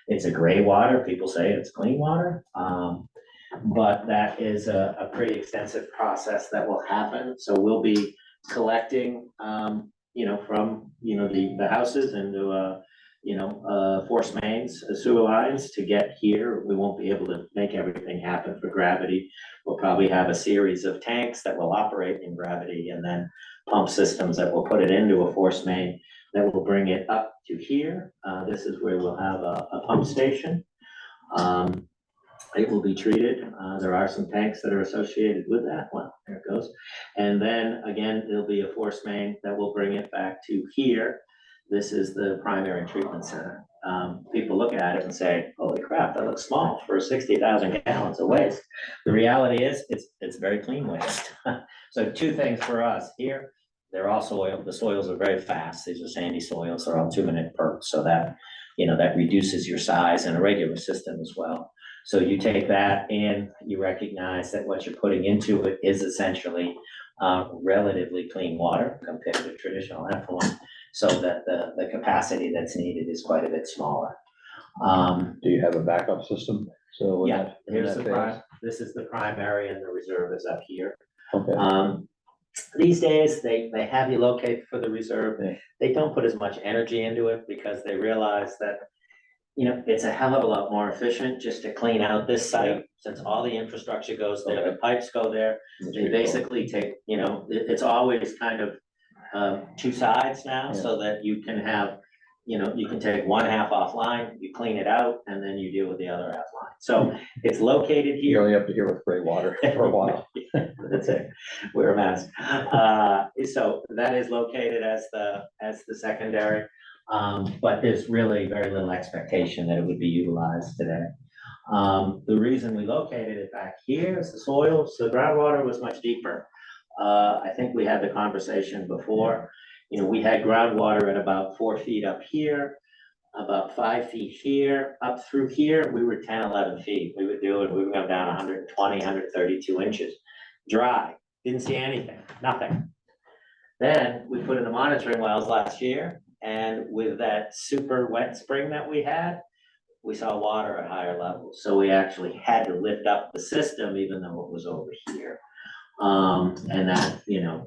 it's a gray water. People say it's clean water, but that is a pretty extensive process that will happen. So we'll be collecting, from the houses into force mains, sewer lines to get here. We won't be able to make everything happen for gravity. We'll probably have a series of tanks that will operate in gravity, and then pump systems that will put it into a force main that will bring it up to here. This is where we'll have a pump station. It will be treated. There are some tanks that are associated with that. Well, there it goes. And then again, there'll be a force main that will bring it back to here. This is the primary treatment center. People look at it and say, holy crap, that looks small for 60,000 gallons of waste. The reality is it's very clean waste. So two things for us here. they're all soil, the soils are very fast, these are sandy soils, they're all 2-minute perks, so that, you know, that reduces your size in a regular system as well. So you take that in, you recognize that what you're putting into it is essentially relatively clean water compared to traditional effluent, so that the capacity that's needed is quite a bit smaller. Do you have a backup system? So when Yeah, that- when here's that the prime, fails- this is the primary and the reserve is up here. Okay, These days, they have you locate for the reserve. Yeah. They don't put as much energy into it because they realize that, you know, it's a hell of a lot more efficient just to clean out this site, since all the infrastructure goes there, the pipes go there. They basically take, you know, it's always kind of two sides now, so that you can have, you know, you can take one half offline, you clean it out, and then you deal with the other half line. So it's located you here. only have to hear with gray water for a while. That's it, wear a mask. So that is located as the secondary, but there's really very little expectation that it would be utilized today. The reason we located it back here is the soils, the groundwater was much deeper. I think we had the conversation before, you know, we had groundwater at about 4 feet up here, about 5 feet here, up through here, we were 10, 11 feet. We would go down 120, 132 inches. Dry, didn't see anything, nothing. Then we put in the monitoring wells last year, and with that super wet spring that we had, we saw water at higher levels. So we actually had to lift up the system even though it was over here. And that, you know,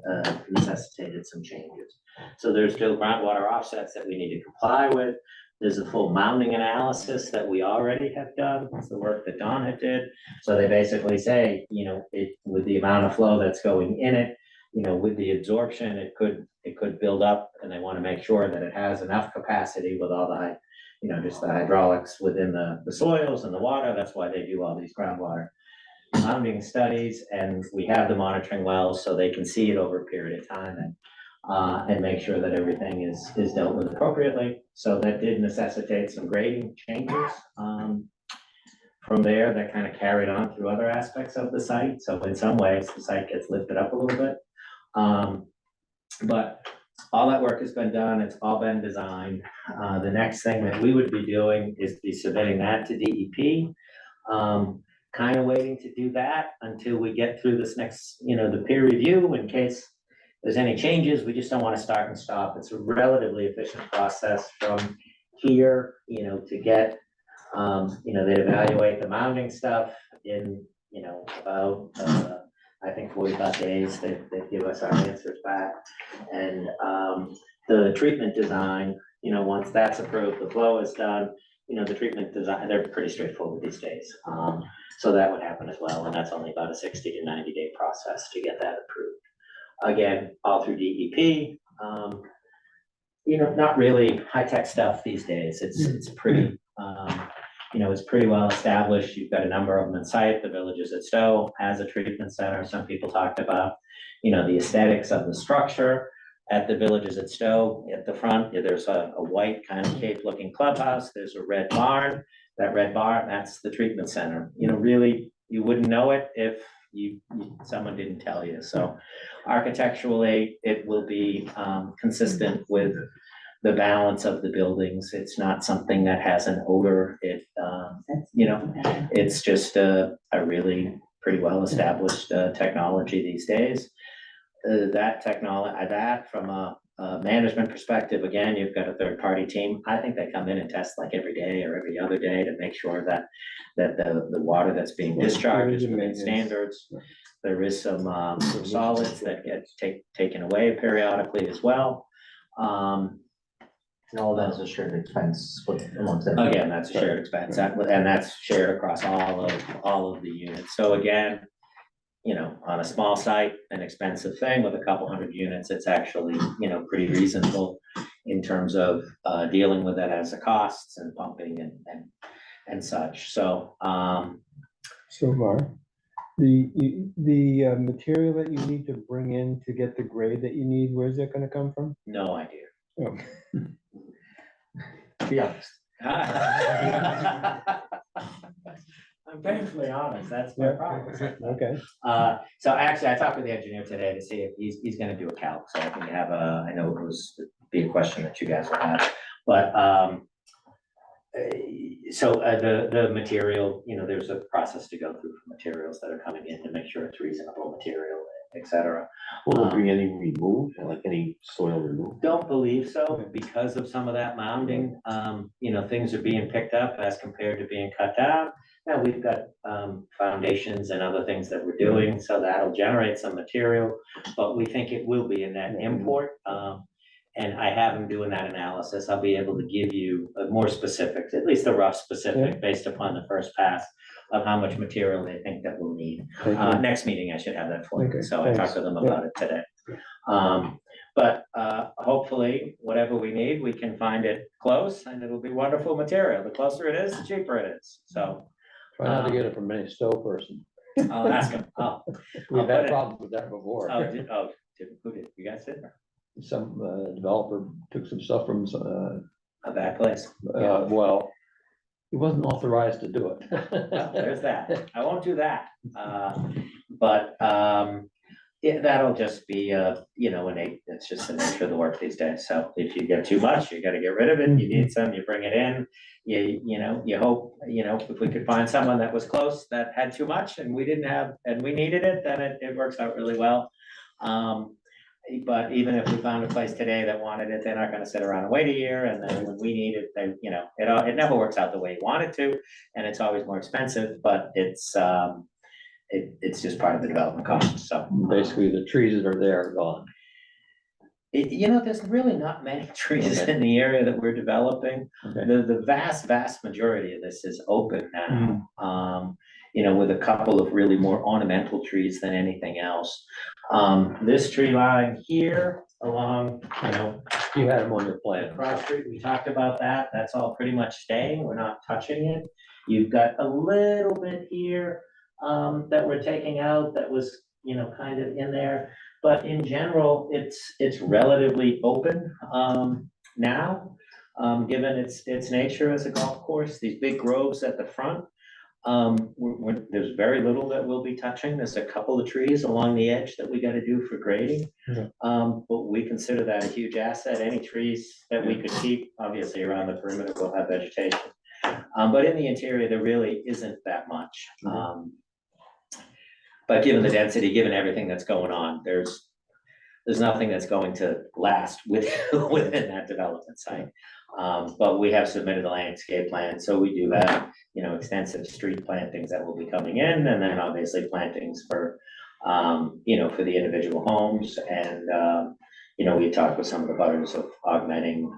necessitated some changes. So there's still groundwater offsets that we need to comply with. There's a full mounding analysis that we already have done. It's the work that Don had did. So they basically say, you know, with the amount of flow that's going in it, you know, with the absorption, it could build up, and they want to make sure that it has enough capacity with all the, you know, just the hydraulics within the soils and the water. That's why they do all these groundwater mounding studies, and we have the monitoring wells so they can see it over a period of time and make sure that everything is dealt with appropriately. So that did necessitate some grading changes from there that kind of carried on through other aspects of the site. So in some ways, the site gets lifted up a little bit. But all that work has been done, it's all been designed. The next thing that we would be doing is be submitting that to DEP. Kind of waiting to do that until we get through this next, you know, the peer review in case there's any changes. We just don't want to start and stop. It's a relatively efficient process from here, you know, to get, you know, they evaluate the mounding stuff in, you know, about, I think 45 days, they give us our answers back. And the treatment design, you know, once that's approved, the flow is done, you know, the treatment design, they're pretty straightforward these days. So that would happen as well, and that's only about a 60 to 90 day process to get that approved. Again, all through DEP. You know, not really high-tech stuff these days. It's pretty, you know, it's pretty well established. You've got a number of them in sight. The Villages at Stow has a treatment center. Some people talked about, you know, the aesthetics of the structure at the Villages at Stow. At the front, there's a white kind of cave-looking clubhouse. There's a red barn. That red barn, that's the treatment center. You know, really, you wouldn't know it if someone didn't tell you. So architecturally, it will be consistent with the balance of the buildings. It's not something that has an odor. It, you know, it's just a really pretty well-established technology these days. That from a management perspective, again, you've got a third-party team. I think they come in and test like every day or every other day to make sure that the water that's being discharged is within standards. There is some solids that get taken away periodically as well. And all that's a shared expense amongst everyone. Again, that's a shared expense, and that's shared across all of the units. So again, you know, on a small site, an expensive thing with a couple hundred units, it's actually, you know, pretty reasonable in terms of dealing with it as a costs and pumping and such. So, So Mark, the material that you need to bring in to get the grade that you need, where's that gonna come from? no idea. Oh. Be honest. I'm painfully honest, that's my Yeah. problem. Okay, So actually, I talked with the engineer today to see if he's gonna do a calc, so I can have I know it was be a question that you guys will have, but, the material, there's a process to go through for materials that are coming in to make sure it's reasonable material, et cetera. Will there be any removed, like any soil removed? Don't believe so, because of some of that mounding, things are being picked up as compared to being cut down. Now, we've got, foundations and other things that we're doing, so that'll generate some material, but we think it will be a net import. And I have them doing that analysis. I'll be able to give you a more specifics, at least a rough specific, based upon the first pass of how much material they think that we'll need. Next meeting, I should have that for you, Okay, so I talked thanks. to them about it today. But hopefully, whatever we need, we can find it close, and it'll be wonderful material. The closer it is, the cheaper it is, so Try not to get it from any Stow person. I'll ask them. We've put had it- problems with that before. Who did, you guys did? Some developer took some stuff from, A bad place. well, he wasn't authorized to do it. Well, there's that. I won't do that. But that'll just be, it's just the nature of the work these days. So if you get too much, you gotta get rid of it. You need some, you bring it in. You hope, if we could find someone that was close, that had too much and we didn't have, and we needed it, then it works out really well. But even if we found a place today that wanted it, they're not gonna sit around and wait a year, and then when we need it, it never works out the way you want it to, and it's always more expensive, but it's just part of the development cost, so. Basically, the trees that are there are gone. There's really not many trees in the area that we're developing. Okay. The vast majority of this is open now. With a couple of really more ornamental trees than anything else. This tree line here along, You had them on your plan. Cross Street, we talked about that. That's all pretty much staying. We're not touching it. You've got a little bit here that we're taking out that was, kind of in there. But in general, it's relatively open now, given its nature as a golf course. These big groves at the front. There's very little that we'll be touching. There's a couple of trees along the edge that we gotta do for grading. Okay. But we consider that a huge asset. Any trees that we could keep, obviously around the perimeter will have vegetation. But in the interior, there really isn't that much. But given the density, given everything that's going on, there's nothing that's going to last within that development site. But we have submitted a landscape plan, so we do have, extensive street plantings that will be coming in, and then obviously plantings for the individual homes, and, we talked with some of the butters of augmenting,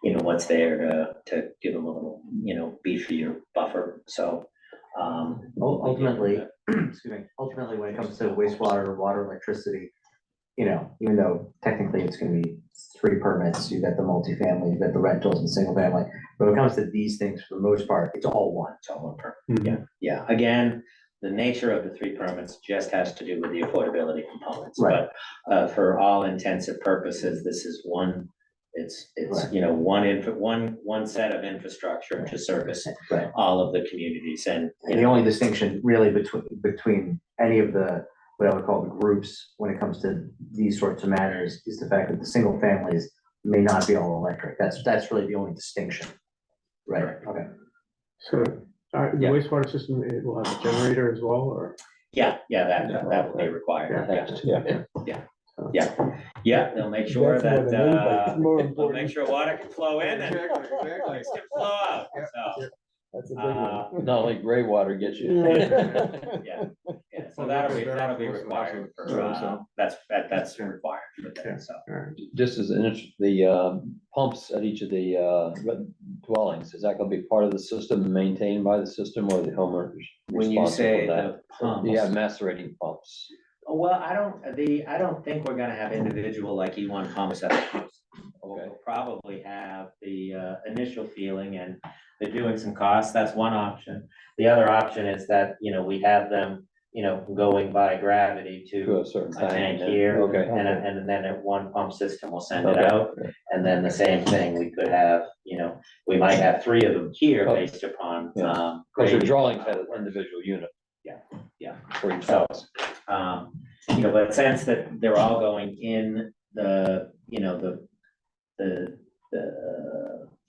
what's there to give them a little, beefier buffer, so. Ultimately, excuse me, when it comes to wastewater, water, electricity, even though technically it's gonna be 3 permits, you've got the multifamily, you've got the rentals and single family. But when it comes to these things, for the most part, it's all one permit. Yeah, again, the nature of the 3 permits just has to do with the affordability components. Right. But for all intents and purposes, this is one, it's, Right. one set of infrastructure to service Right. all of the communities and. And the only distinction really between any of the, what I would call the groups, when it comes to these sorts of matters, is the fact that the single families may not be all electric. That's really the only distinction. Right, okay. So, the Yeah. wastewater system, it will have a generator as well, or? Yeah, that will be required, yeah, they'll make sure That's more that, than anybody. It's more they'll important. make sure water can flow in and Exactly. things can flow out, so. That's a big one. Not only gray water gets you. Yeah, so that'll be required for, that's required for that, so. Just as an interest, the pumps at each of the dwellings, is that gonna be part of the system, maintained by the system, or the homeowners? When you responsible say for the that? pumps. You have macerating pumps. Well, I don't think we're gonna have individual like E1 pumps at the house. Okay. We'll probably have the initial feeling, and they're doing some costs, that's one option. The other option is that, we have them going by gravity To to a certain a tank. tank here. Okay. And then at one pump system will send it Okay. out. And then the same thing, we could have, we might have 3 of them here Oh. based upon. Yeah. Because your drawings had an individual unit. Yeah. For each So, house. but since that they're all going in the,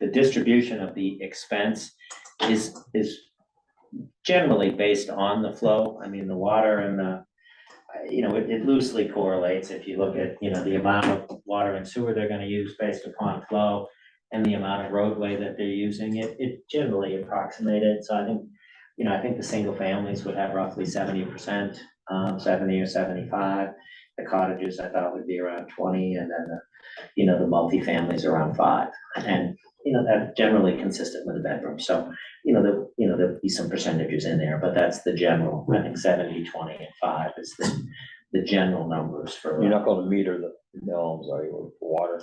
the distribution of the expense is generally based on the flow. I mean, the water and the, it loosely correlates if you look at, the amount of water and sewer they're gonna use based upon flow and the amount of roadway that they're using, it generally approximated. So I think the single families would have roughly 70%, 70 or 75. The cottages I thought would be around 20, and then the multifamilies around 5. And, that's generally consistent with the bedroom. So, there'll be some percentages in there, but that's the general. I think 70, 20, and 5 is the general numbers for. You're not gonna meter the homes, are you, for water?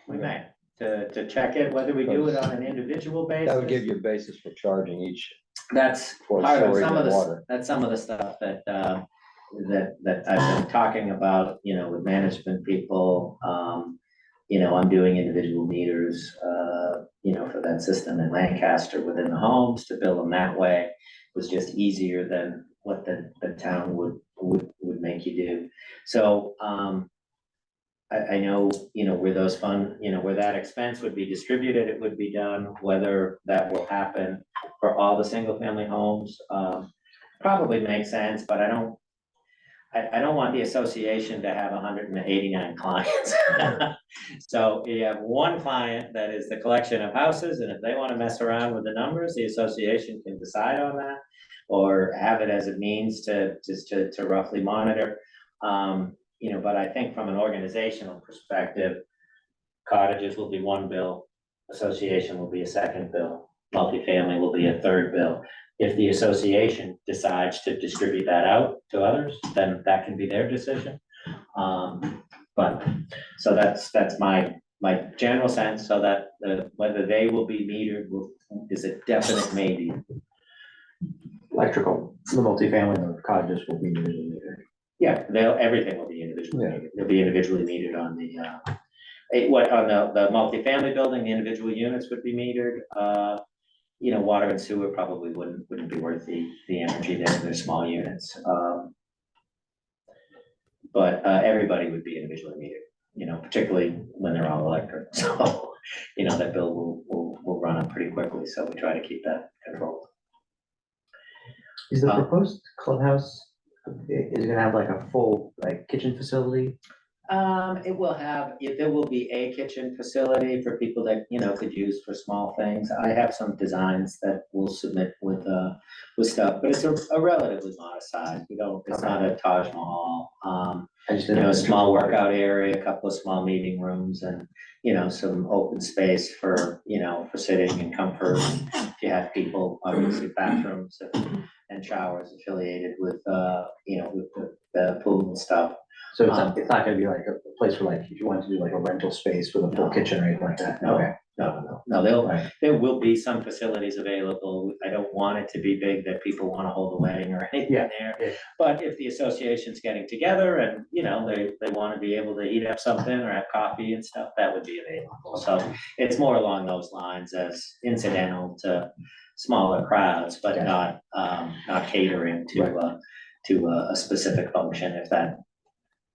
We may, to check it, whether we do it on an individual basis. That would give you a basis for charging each That's for part of storage some of of the, water. that's some of the stuff that I've been talking about, with management people. I'm doing individual meters, for that system in Lancaster within the homes to build them that way was just easier than what the town would make you do. So, I know, where those where that expense would be distributed, it would be done, whether that will happen for all the single family homes, probably makes sense, but I don't want the association to have 189 clients. So you have one client that is the collection of houses, and if they want to mess around with the numbers, the association can decide on that, or have it as a means to roughly monitor. But I think from an organizational perspective, cottages will be one bill, association will be a second bill, multifamily will be a third bill. If the association decides to distribute that out to others, then that can be their decision. But, so that's my general sense, so that whether they will be metered is a definite maybe. Electrical, the multifamily and the cottages will be individually metered. Yeah, everything will be individually Yeah. metered. They'll be individually metered on the, on the multifamily building, the individual units would be metered. Water and sewer probably wouldn't be worth the energy there. They're small units. But everybody would be individually metered, particularly when they're all electric. So, that bill will run up pretty quickly. So we try to keep that controlled. Is the proposed clubhouse, is it gonna have like a full, kitchen facility? There will be a kitchen facility for people that, could use for small things. I have some designs that we'll submit with stuff, but it's a relatively modest size. It's not a Taj Mahal. I just didn't know. A small workout area, a couple of small meeting rooms, and, some open space for, for sitting and comfort. If you have people, obviously bathrooms and showers affiliated with, with the pool and stuff. So it's not gonna be like a place for if you wanted to do like a rental space with a full kitchen or anything like that? No. Okay. No, Right. there will be some facilities available. I don't want it to be big that people want to hold a wedding or anything Yeah, there. yeah. But if the association's getting together and, they want to be able to heat up something or have coffee and stuff, that would be available. So it's more along those lines as incidental to smaller crowds, but not catering to a specific function, if that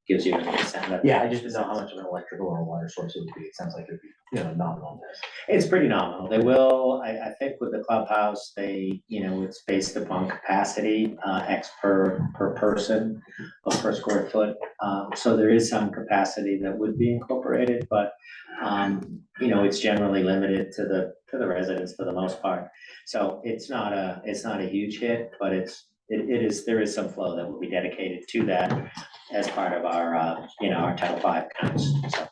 gives you a sense. Yeah, I just didn't know how much of an electrical or water source it would be. It sounds like it'd be, nominal. It's pretty nominal. They will, I think with the clubhouse, it's based upon capacity, X per person or per square foot. So there is some capacity that would be incorporated, but, it's generally limited to the residents for the most part. So it's not a huge hit, but there is some flow that will be dedicated to that as part of our, our Title V counts, so.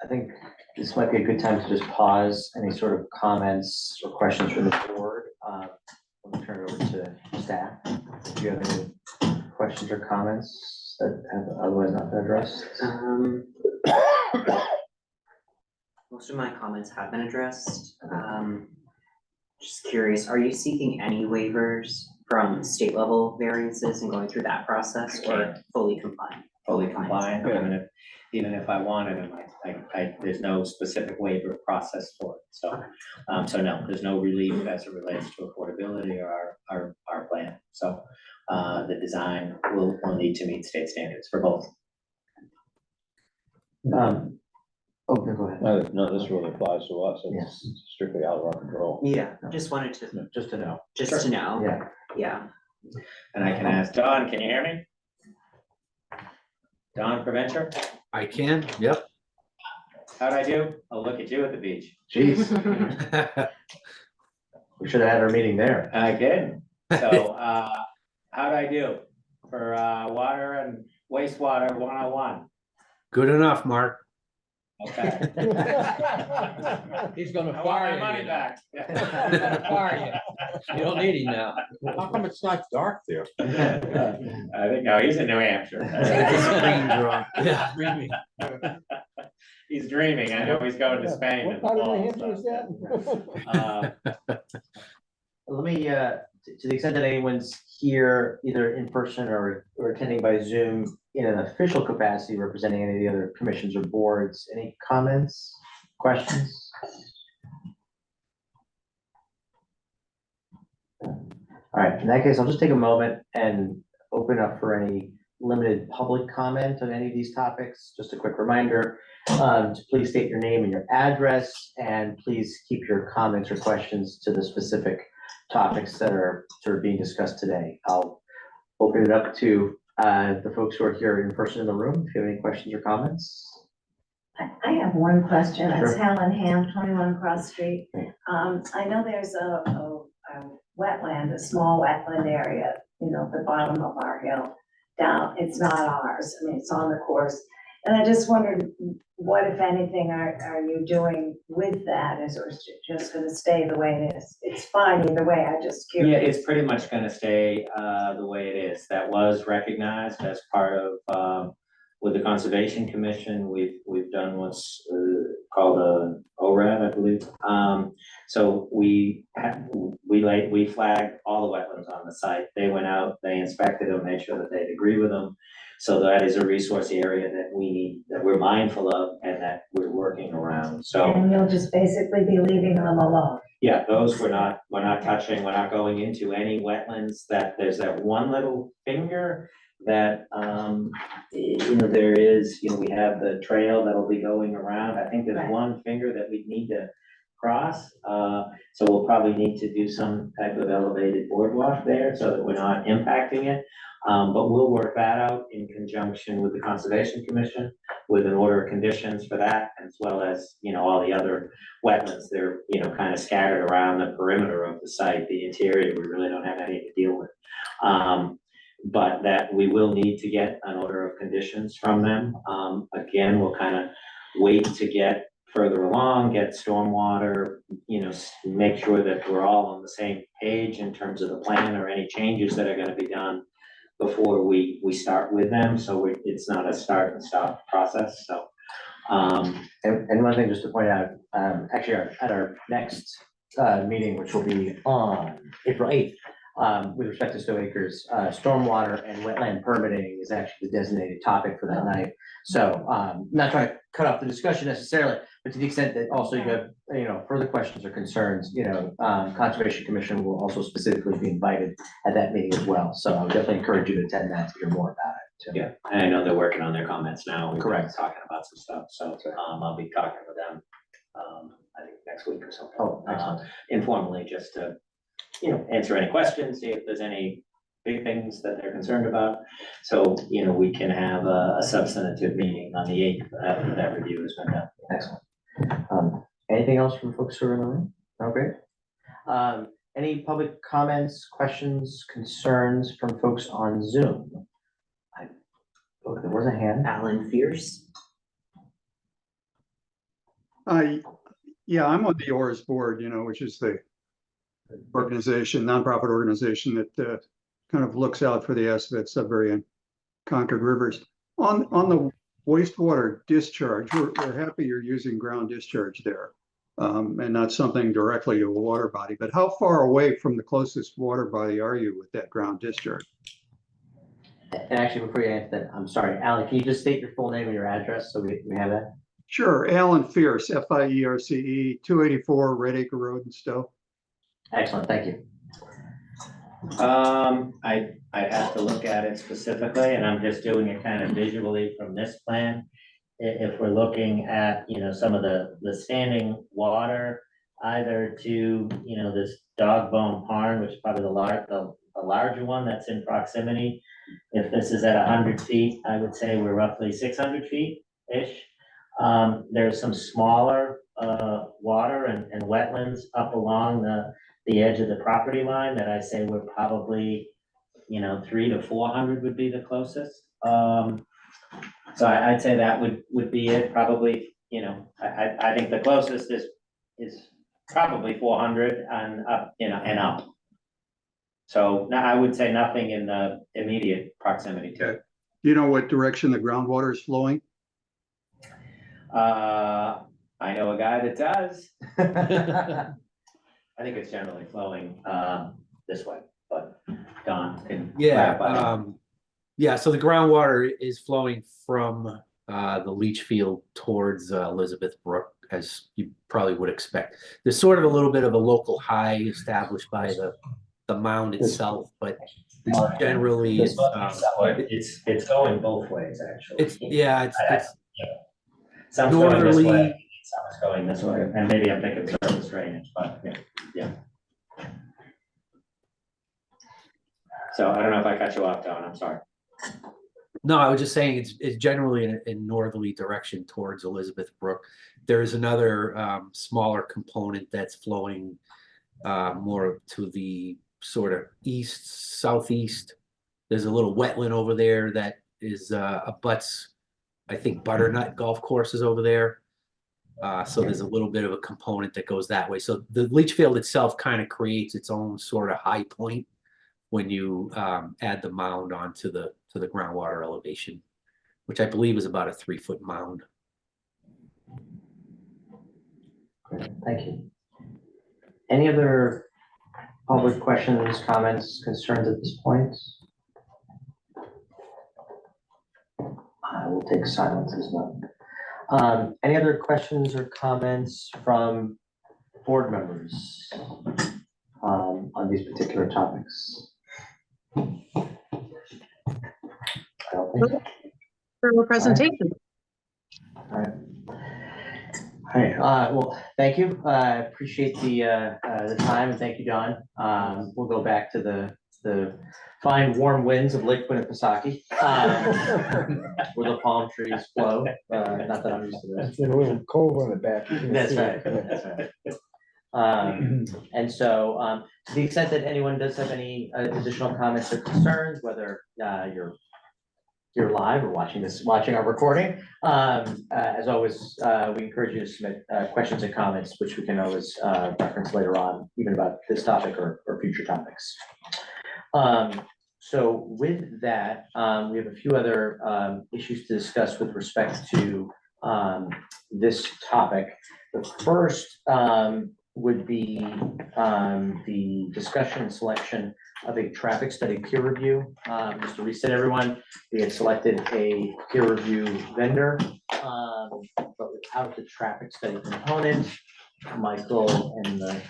I think this might be a good time to just pause any sort of comments or questions from the board. We'll turn it over to staff. Do you have any questions or comments that have otherwise not been addressed? Most of my comments have been addressed. Just curious, are you seeking any waivers from state level variances and going through that process or fully compliant? Fully compliant, even if I wanted them, there's no specific waiver process for it, so. So no, there's no relief as it relates to affordability or our plan, so, the design will need to meet state standards for both. Oh, no, go ahead. No, this really applies to us, it's strictly out of our control. Yeah, just wanted to, Just to know. just to know. Yeah. Yeah. And I can ask Don, can you hear me? Don Provencher, I can, yep. how'd I do? I'll look at you at the beach. Jeez. We should have had our meeting there. I did, so, how'd I do for, water and wastewater 101? Good enough, Mark. Okay. He's gonna I want fire my you. money back. He's gonna fire you. You don't need him now. How come it's not dark there? I think, no, he's in New Hampshire. Yeah. He's dreaming, I know he's going to Spain in the What part of fall, New Hampshire is so. that? Let me, to the extent that anyone's here, either in person or attending by Zoom in an official capacity representing any of the other commissions or boards, any comments, questions? All right, in that case, I'll just take a moment and open up for any limited public comment on any of these topics. Just a quick reminder, to please state your name and your address, and please keep your comments or questions to the specific topics that are sort of being discussed today. I'll open it up to the folks who are here in person in the room, if you have any questions or comments. I have one question. It's Sure. Helen Ham, 21 Cross Street. I know there's a wetland, a small wetland area, you know, the bottom of our hill down. It's not ours. I mean, it's on the course. And I just wondered, what, if anything, are you doing with that? Is it just gonna stay the way it is? It's fine either way. I just Yeah, curious. it's pretty much gonna stay, the way it is. That was recognized as part of, with the Conservation Commission, we've done what's called a ORAD, I believe. So we flagged all the wetlands on the site. They went out, they inspected them, made sure that they'd agree with them. So that is a resource area that we're mindful of and that we're working around, so. And you'll just basically be leaving them alone. Yeah, those we're not touching, we're not going into any wetlands. There's that one little finger that, there is, we have the trail that'll be going around. I think there's Right. one finger that we need to cross. So we'll probably need to do some type of elevated boardwalk there so that we're not impacting it. But we'll work that out in conjunction with the Conservation Commission with an order of conditions for that, as well as, all the other wetlands. They're, kind of scattered around the perimeter of the site. The interior, we really don't have any to deal with. But that we will need to get an order of conditions from them. Again, we'll kind of wait to get further along, get stormwater, make sure that we're all on the same page in terms of the plan or any changes that are gonna be done before we start with them, so it's not a start and stop process, so. And one thing just to point out, actually, at our next meeting, which will be on April 8th, with respect to Stow Acres, stormwater and wetland permitting is actually the designated topic for that night. So, not trying to cut off the discussion necessarily, but to the extent that also you have, further questions or concerns, Conservation Commission will also specifically be invited at that meeting as well. So I would definitely encourage you to attend that to hear more about it. too. Yeah, and I know they're working on their comments now. We've been Correct. Talking about some stuff, so, I'll be talking with them, I think next week or something. Oh, excellent. Informally, just to, answer any questions, see if there's any big things that they're concerned about. So, we can have a substantive meeting on the 8th after that review has been done. Excellent. Anything else from folks who are in the room? No, great. Any public comments, questions, concerns from folks on Zoom? Oh, there was a hand. Alan Fierce. Yeah, I'm on the ORS board, which is the nonprofit organization that kind of looks out for the Assabet, Sudbury, and Concord rivers. On the wastewater discharge, we're happy you're using ground discharge there. And not something directly to a water body, but how far away from the closest water body are you with that ground discharge? And actually, before you answer that, I'm sorry, Alan, can you just state your full name and your address so we have that? Sure, Alan Fierce, Fierce, 284 Red Acre Road in Stow. Excellent, thank you. I'd have to look at it specifically, and I'm just doing it kind of visually from this plan. If we're looking at, you know, some of the standing water, either to, you know, this dog bone pond, which is probably the larger one that's in proximity. If this is at 100 feet, I would say we're roughly 600 feet-ish. There's some smaller water and wetlands up along the edge of the property line that I say we're probably, you know, 300 to 400 would be the closest. So I'd say that would be it, probably, you know, I think the closest is probably 400 and up, you know, and up. So now I would say nothing in the immediate proximity to it. Do you know what direction the groundwater is flowing? I know a guy that does. I think it's generally flowing this way, but Don can clarify. Yeah, so the groundwater is flowing from the leach field towards Elizabeth Brook, as you probably would expect. There's sort of a little bit of a local high established by the mound itself, but generally it's going both ways, actually. It's Some's going this northerly. way, some's going this way, and maybe I'm thinking surface drainage, but yeah. So I don't know if I cut you off, Don, I'm sorry. No, I was just saying it's generally in northerly direction towards Elizabeth Brook. There's another smaller component that's flowing more to the sort of east, southeast. There's a little wetland over there that is abuts, I think, Butternut golf courses over there. So there's a little bit of a component that goes that way. So the leach field itself kind of creates its own sort of high point when you add the mound onto the groundwater elevation, which I believe is about a 3-foot mound. Great, thank you. Any other public questions, comments, concerns at this point? I will take silence as well. Any other questions or comments from board members on these particular topics? I don't think so. For presentation. All right. All right, well, thank you. I appreciate the time, and thank you, Don. We'll go back to the fine warm winds of Lake Winnipesaukee, where the palm trees blow. Not that I'm used to this. It's a little cold on the back. That's right, that's right. And so, to the extent that anyone does have any additional comments or concerns, whether you're live or watching our recording, as always, we encourage you to submit questions and comments, which we can always reference later on, even about this topic or future topics. So with that, we have a few other issues to discuss with respect to this topic. The first would be the discussion and selection of a traffic study peer review. Just to reset everyone, we had selected a peer review vendor, but without the traffic study component. Michael and the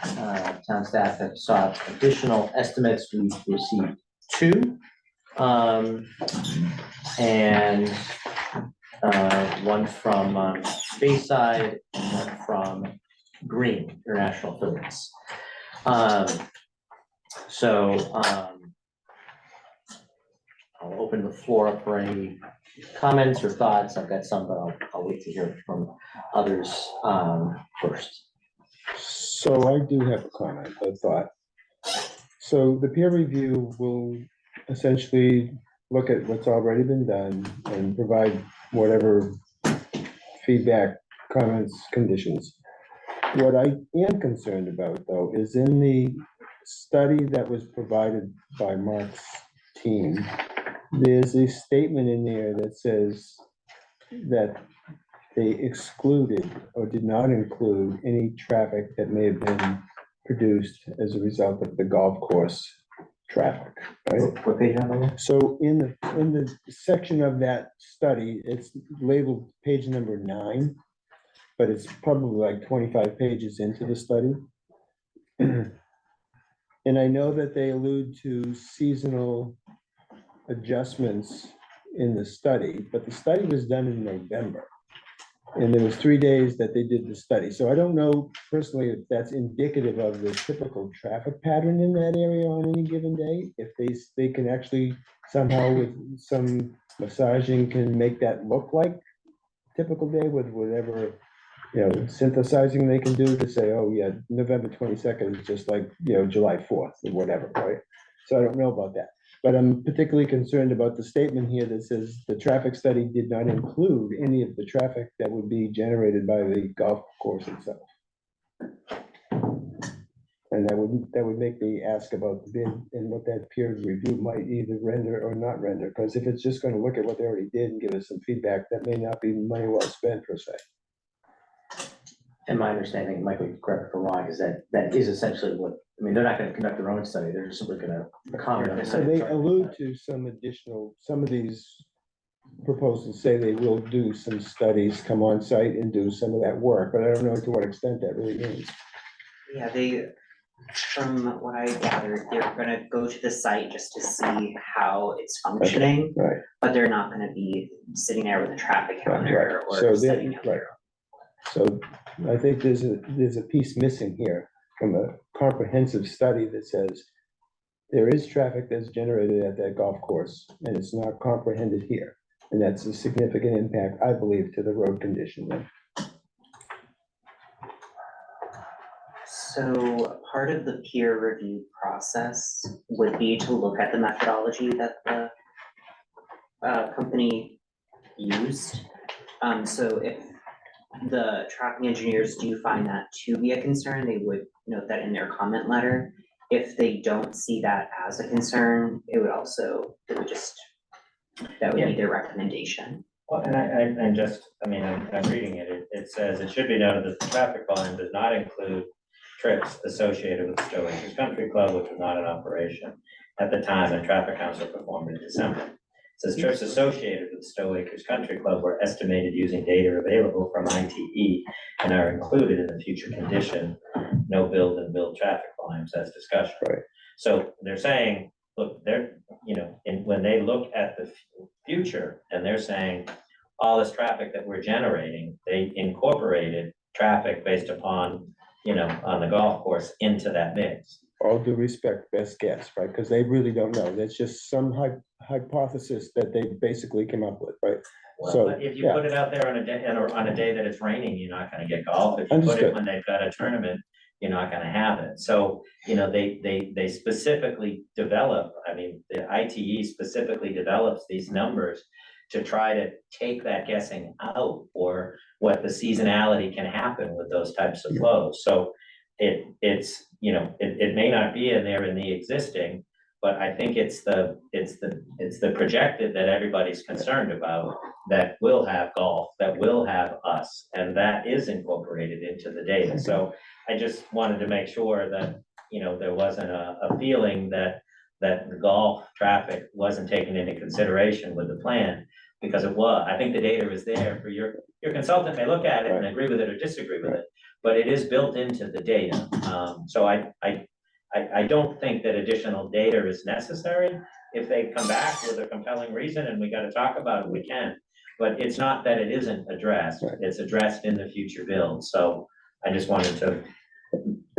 town staff have sought additional estimates. We've received 2, and one from Bayside and one from Green International Affiliates. I'll open the floor up for any comments or thoughts. I've got some, but I'll wait to hear from others first. So I do have a comment, a thought. So the peer review will essentially look at what's already been done and provide whatever feedback, comments, conditions. What I am concerned about, though, is in the study that was provided by Mark's team, there's a statement in there that says that they excluded or did not include any traffic that may have been produced as a result of the golf course traffic, right? What page number? So in the section of that study, it's labeled page number 9, but it's probably like 25 pages into the study. And I know that they allude to seasonal adjustments in the study, but the study was done in November. And there was 3 days that they did the study. So I don't know personally if that's indicative of the typical traffic pattern in that area on any given day. If they can actually somehow with some massaging can make that look like typical day with whatever, synthesizing they can do to say, oh yeah, November 22nd is just like, July 4th or whatever, right? So I don't know about that. But I'm particularly concerned about the statement here that says the traffic study did not include any of the traffic that would be generated by the golf course itself. And that would make me ask about the bid and what that peer review might either render or not render, because if it's just going to look at what they already did and give us some feedback, that may not be money well spent per se. And my understanding, Michael, correct me if I'm wrong, is that is essentially what, they're not gonna conduct their own study, they're just simply gonna comment on the So study. they allude to some of these proposals say they will do some studies, come on site and do some of that work, but I don't know to what extent that really means. Yeah, from what I gathered, they're gonna go to the site just to see how it's functioning, Right. but they're not gonna be sitting there with a traffic Right. counter So or they- setting up right. their So I think there's a piece missing here from a comprehensive study that says there is traffic that's generated at that golf course and it's not comprehended here. And that's a significant impact, I believe, to the road condition then. So part of the peer review process would be to look at the methodology that the company used. So if the traffic engineers do find that to be a concern, they would note that in their comment letter. If they don't see that as a concern, that would be their recommendation. Well, and I'm reading it, it says, it should be noted that the traffic volume does not include trips associated with the Stow Acres Country Club, which was not in operation at the time and traffic counts were performed in December. It says trips associated with the Stow Acres Country Club were estimated using data available from ITE and are included in the future condition, no build and build traffic volumes as discussion. Right. So they're saying, look, when they look at the future and they're saying all this traffic that we're generating, they incorporated traffic based upon, on the golf course into that mix. All due respect, best guess, right? Because they really don't know. That's just some hypothesis that they basically came up with, right? Well, So, but if you yeah. put it out there on a day, on a day that it's raining, you're not gonna get golf. If you put Understood. it when they've got a tournament, you're not gonna have it. So, they specifically develop, the ITE specifically develops these numbers to try to take that guessing out or what the seasonality can happen with those types of flows. So it may not be in there in the existing, but I think it's the projected that everybody's concerned about that will have golf, that will have us, and that is incorporated into the data. So I just wanted to make sure that, there wasn't a feeling that the golf traffic wasn't taken into consideration with the plan, because it was. I think the data is there for your consultant may look at it and agree with it or disagree with it, but it is built into the data. So I don't think that additional data is necessary. If they come back with a compelling reason and we gotta talk about it, we can. But it's not that it isn't addressed, it's addressed in the future build. So I just wanted to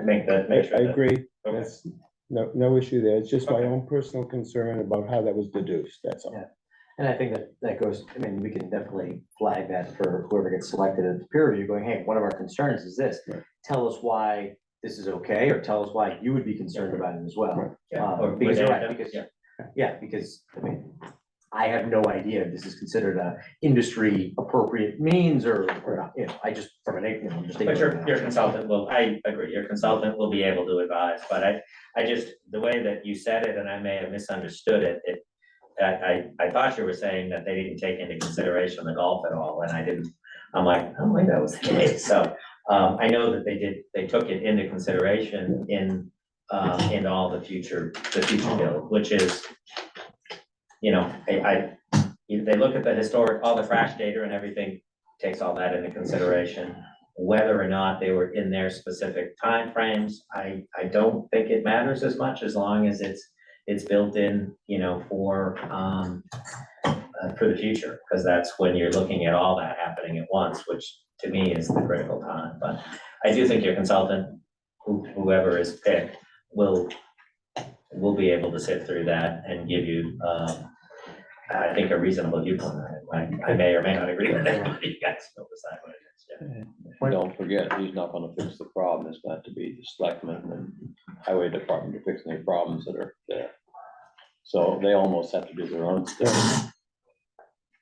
make sure. I that- agree. Okay. That's no issue there. It's just my own personal concern about how that was deduced, that's all. Yeah. And I think that goes, we can definitely flag that for whoever gets selected as peer review, going, hey, one of our concerns is this. Right. Tell us why this is okay, or tell us why you would be concerned about it as well. Right. Yeah, or Because you're right, without- because, yeah. because, I have no idea if this is considered a industry appropriate means or not, I just, from an, I'm just. But your consultant will, I agree, your consultant will be able to advise, but I just, the way that you said it, and I may have misunderstood it, I thought you were saying that they didn't take into consideration the golf at all, and I didn't, I'm like, I don't think that was the case, so. I know that they took it into consideration in all the future build, which is, you know, they look at the historic, all the crash data and everything, takes all that into consideration. Whether or not they were in their specific timeframes, I don't think it matters as much, as long as it's built in, you know, for the future, because that's when you're looking at all that happening at once, which to me is the critical time. But I do think your consultant, whoever is picked, will be able to sit through that and give you, I think, a reasonable viewpoint on it. I may or may not agree with it, but you guys will decide what it is. Yeah. Don't forget, he's not gonna fix the problem, it's got to be the selectmen and highway department to fix any problems that are there. So they almost have to do their own stuff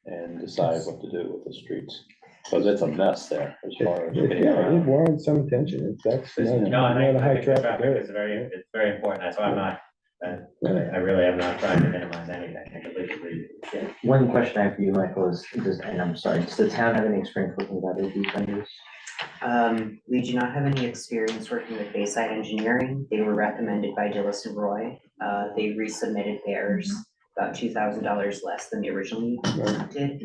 and decide what to do with the streets, because it's a mess there as far as getting Yeah, around. it warrants some attention, that's No, and not I a high think the traffic traffic area. is very important, that's why I'm not, I really am not trying to minimize anything, I completely agree. Yeah. One question I have for you, Michael, is, and I'm sorry, does the town have any experience working with other these vendors? We do not have any experience working with Bayside Engineering. They were recommended by Dillis and Roy. They resubmitted theirs, about $2,000 less than they originally did.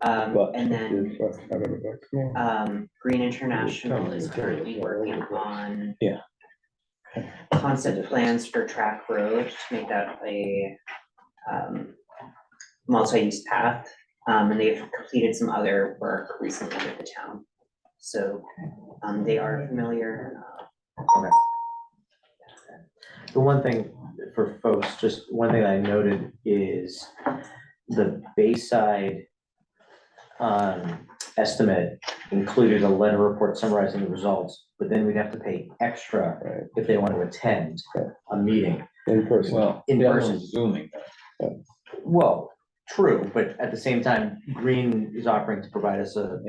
But And then $500 Green International is currently working on Yeah. concept plans for Track Road to make that a multi-use path. And they've completed some other work recently with the town. So they are familiar. Okay. The one thing for folks, just one thing I noted is the Bayside estimate included a letter report summarizing the results, but then we'd have to pay extra if they want to attend a meeting. In person. Well, In the other person. one's Zooming. Well, true, but at the same time, Green is offering to provide us a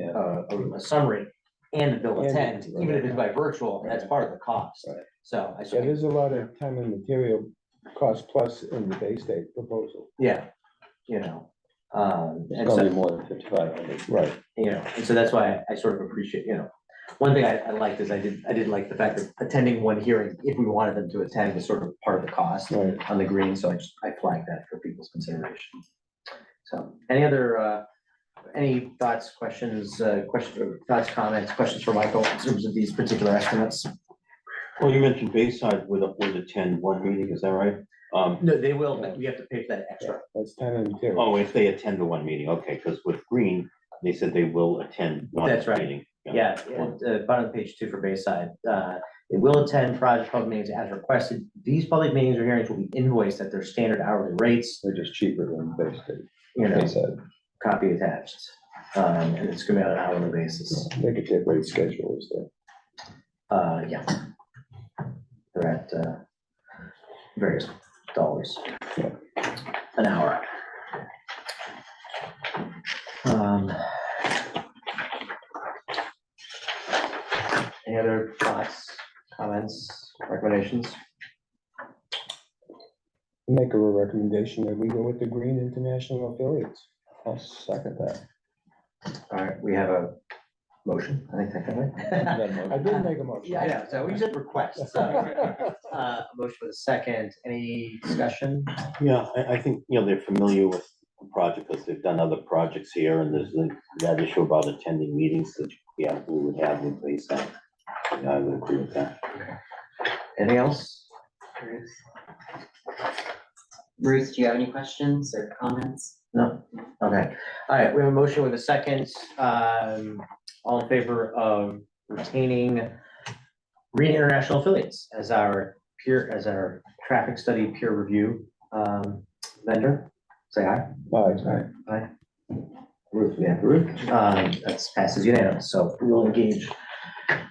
summary and a bill of And- attend, even if it's by virtual, that's part of the cost. Right. So I Yeah, sort of, there's a lot of time and material cost plus in the Bay State proposal. yeah, you know, and It's gonna be so, more than 5,500. Right. you know, and so that's why I sort of appreciate, you know, one thing I liked is I did like the fact that attending one hearing, if we wanted them to attend, was sort of part of the cost Right. on the Green, so I flagged that for people's consideration. So, any other, any thoughts, questions, thoughts, comments, questions for Michael in terms of these particular estimates? Well, you mentioned Bayside would attend one meeting, is that right? No, they will, but we have to pay for that extra. That's time and material. Oh, if they attend the one meeting, okay, because with Green, they said they will attend one That's right. meeting. Yeah, bottom of page 2 for Bayside. They will attend project public meetings as requested. These public meetings or hearings will be invoiced at their standard hourly rates, They're just cheaper than Bay State. you know, They said, copy attached. And it's gonna be on an hourly basis. They could take rate schedules there. Yeah. They're at various dollars an hour. Any other thoughts, comments, recommendations? Make a recommendation that we go with the Green International affiliates. I'll second that. All right, we have a motion, I think technically. I did make a motion. Yeah, I know, so we said request, so, a motion with a second, any discussion? Yeah, I think, you know, they're familiar with the project because they've done other projects here and there's that issue about attending meetings that, yeah, we would have with Bayside. Yeah, I would agree with that. Anything else? Ruth, do you have any questions or comments? No, okay, all right, we have a motion with a second, all in favor of retaining Green International Affiliates as our traffic study peer review, vendor, say aye. Aye. Ruth, yeah, Ruth, that's passes unanimous, so we will engage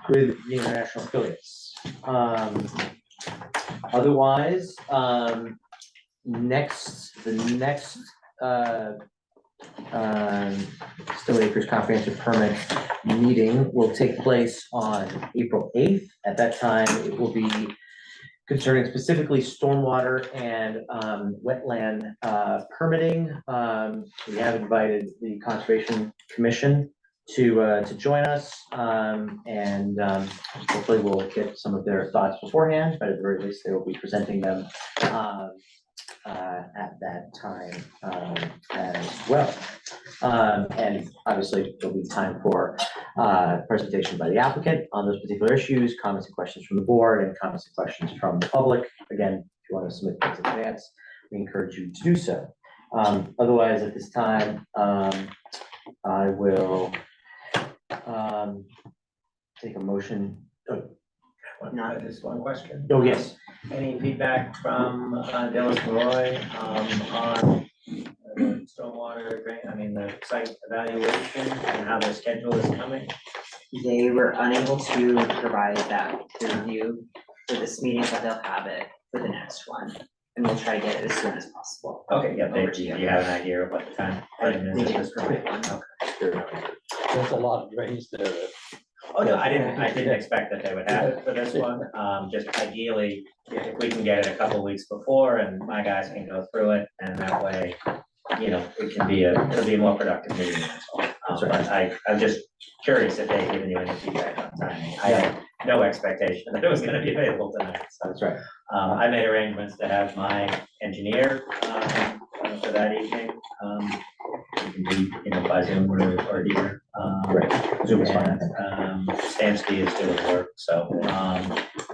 with the international affiliates. Otherwise, the next Stow Acres Comprehensive Permit meeting will take place on April 8th. At that time, it will be concerning specifically stormwater and wetland permitting. We have invited the Conservation Commission to join us, and hopefully we'll get some of their thoughts beforehand, but at the very least, they will be presenting them at that time as well. And obviously, there'll be time for presentation by the applicant on those particular issues, comments and questions from the board, and comments and questions from the public. Again, if you want to submit things in advance, we encourage you to do so. Otherwise, at this time, I will take a motion. Not just one question. Oh, yes. Any feedback from Dallas Roy on stormwater drain, the site evaluation and how their schedule is coming? They were unable to provide that review for this meeting, but they'll have it for the next one. And we'll try to get it as soon as possible. Okay, yeah, Over to do you. you have an idea of what the time frame is? They at didn't this point? provide one. Okay. There's a lot of drains there that Oh, no, I didn't expect that they would have it for this one. Just ideally, if we can get it a couple weeks before and my guys can go through it, and that way, it can be it'll be a more productive meeting. That's right. I'm just curious if they've given you any feedback on timing. I had no expectation that it was gonna be available tonight, so. That's right. I made arrangements to have my engineer, for that evening. You can be, by Zoom or here. Great. Zoom is fine. And, Stansky is doing work, so,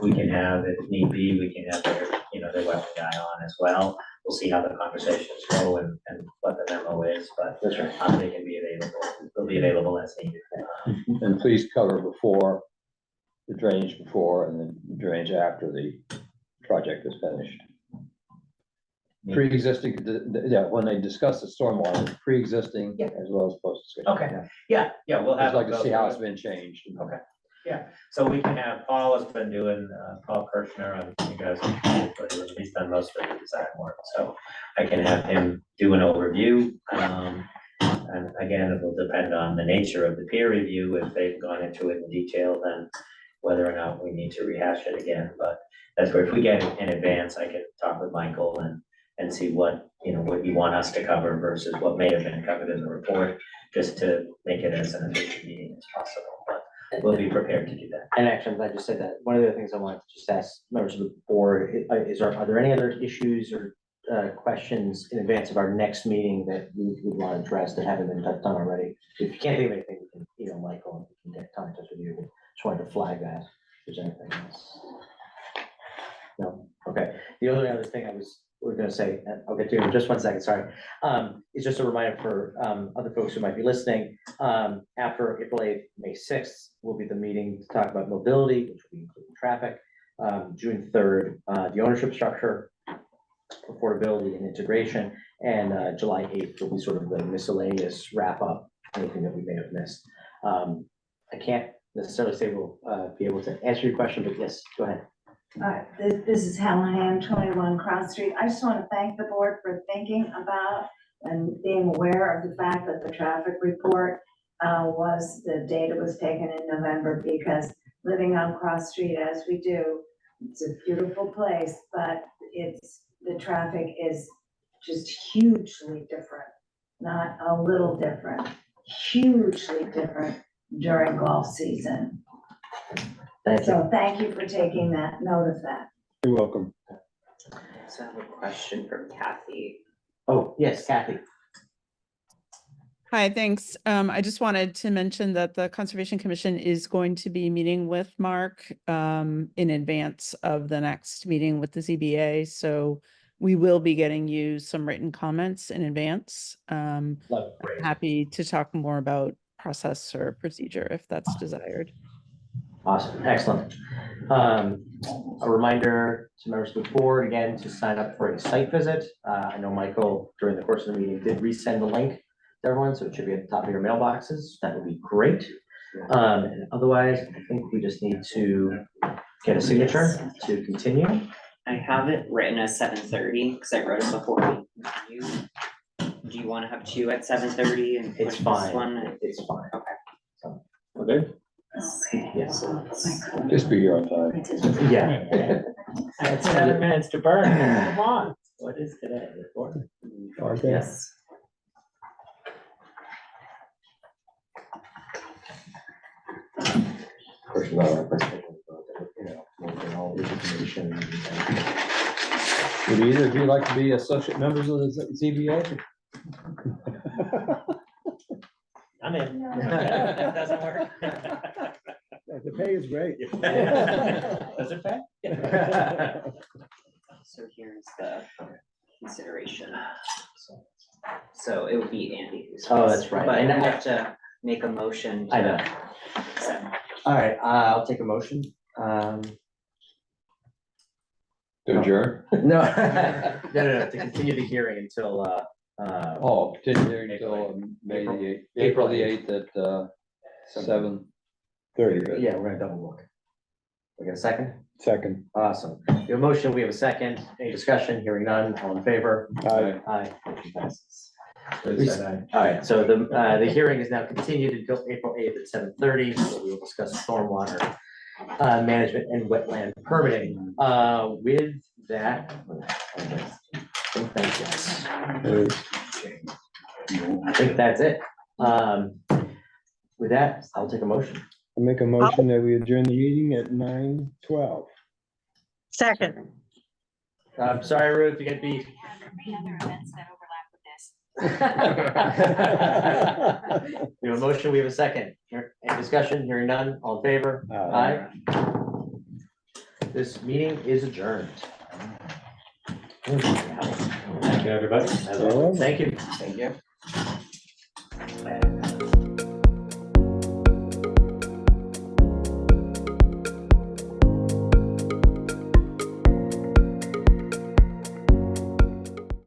we can have, if need be, we can have their web guy on as well. We'll see how the conversations go and what the memo is, but That's right. they can be available, they'll be available as needed. and please cover before, the drainage before and then drainage after the project is finished. Pre-existing, when they discuss the stormwater, pre-existing Yeah. as well as post. Okay, yeah, we'll have. I'd like to go see how through it's it. been changed. Okay, yeah, so we can have, Paul has been doing, Paul Kirchner, and you guys, he's done most of the design work, so I can have him do an overview. And again, it will depend on the nature of the peer review. If they've gone into it in detail, then whether or not we need to rehash it again, but that's where, if we get it in advance, I can talk with Michael and see what you want us to cover versus what may have been covered in the report, just to make it as an efficient meeting as possible, but we'll be prepared to do that. And actually, I'm glad you said that. One of the things I wanted to just ask members of the board, are there any other issues or questions in advance of our next meeting that we would want to address that haven't been done already? If you can't think of anything, we can email Michael and we can get contact with you. Just wanted to flag that, if there's anything else. No, okay. The only other thing we're gonna say, I'll get to it in just 1 second, sorry. It's just a reminder for other folks who might be listening. After April 8th, May 6th will be the meeting to talk about mobility, which will be including traffic. June 3rd, the ownership structure, affordability and integration, and July 8th will be sort of the miscellaneous wrap up, anything that we may have missed. I can't necessarily say we'll be able to answer your question, but yes, go ahead. This is Helen Ham, 21 Cross Street. I just want to thank the board for thinking about and being aware of the fact that the traffic report the data was taken in November, because living on Cross Street as we do, it's a beautiful place, but the traffic is just hugely different, not a little different, hugely different during golf season. So thank you for taking that note of that. You're welcome. So I have a question for Kathy. Oh, yes, Kathy. Hi, thanks. I just wanted to mention that the Conservation Commission is going to be meeting with Mark in advance of the next meeting with the ZBA. So we will be getting you some written comments in advance. I'm happy to talk more about process or procedure if that's desired. Awesome, excellent. A reminder to members of the board, again, to sign up for a site visit. I know Michael, during the course of the meeting, did resend the link to everyone, so it should be at the top of your mailboxes. That would be great. And otherwise, I think we just need to get a signature to continue. I have it written as 7:30 because I wrote it before. Do you want to have two at 7:30 and It's push fine. this one? It's fine. Okay. So, we're good? Okay. Yes. Just be here on time. Yeah. It's 7 minutes to burn. Come on. What is today? The fourth? Okay. Yes. Of course, we all have perspective, you know, looking at all the information. Would either of you like to be associate members of the ZBA? I'm in. That doesn't work. The pay is great. Does it pay? So here's the consideration. So it would be Andy. who's Oh, first, that's right. But I have to make a motion. I know. So, All right, I'll take a motion. To adjourn? No, no, to continue the hearing until, Oh, continuing until May the eighth, April the eighth at 7:30. yeah, we're gonna double look. We got a second? Second. Awesome. We have a motion, we have a second. Any discussion? Hearing none, all in favor? Aye. Aye. Motion passes. All right, so the hearing is now continued until April 8th at 7:30, so we will discuss stormwater management and wetland permitting. With that, I think that's it. With that, I'll take a motion. I'll make a motion that we adjourn the meeting at 9:12. Second. I'm sorry, Ruth, you got beat. We have a motion, we have a second. Any discussion? Hearing none, all in favor? Aye. This meeting is adjourned. Thank you, everybody. Hello. Thank you. thank you.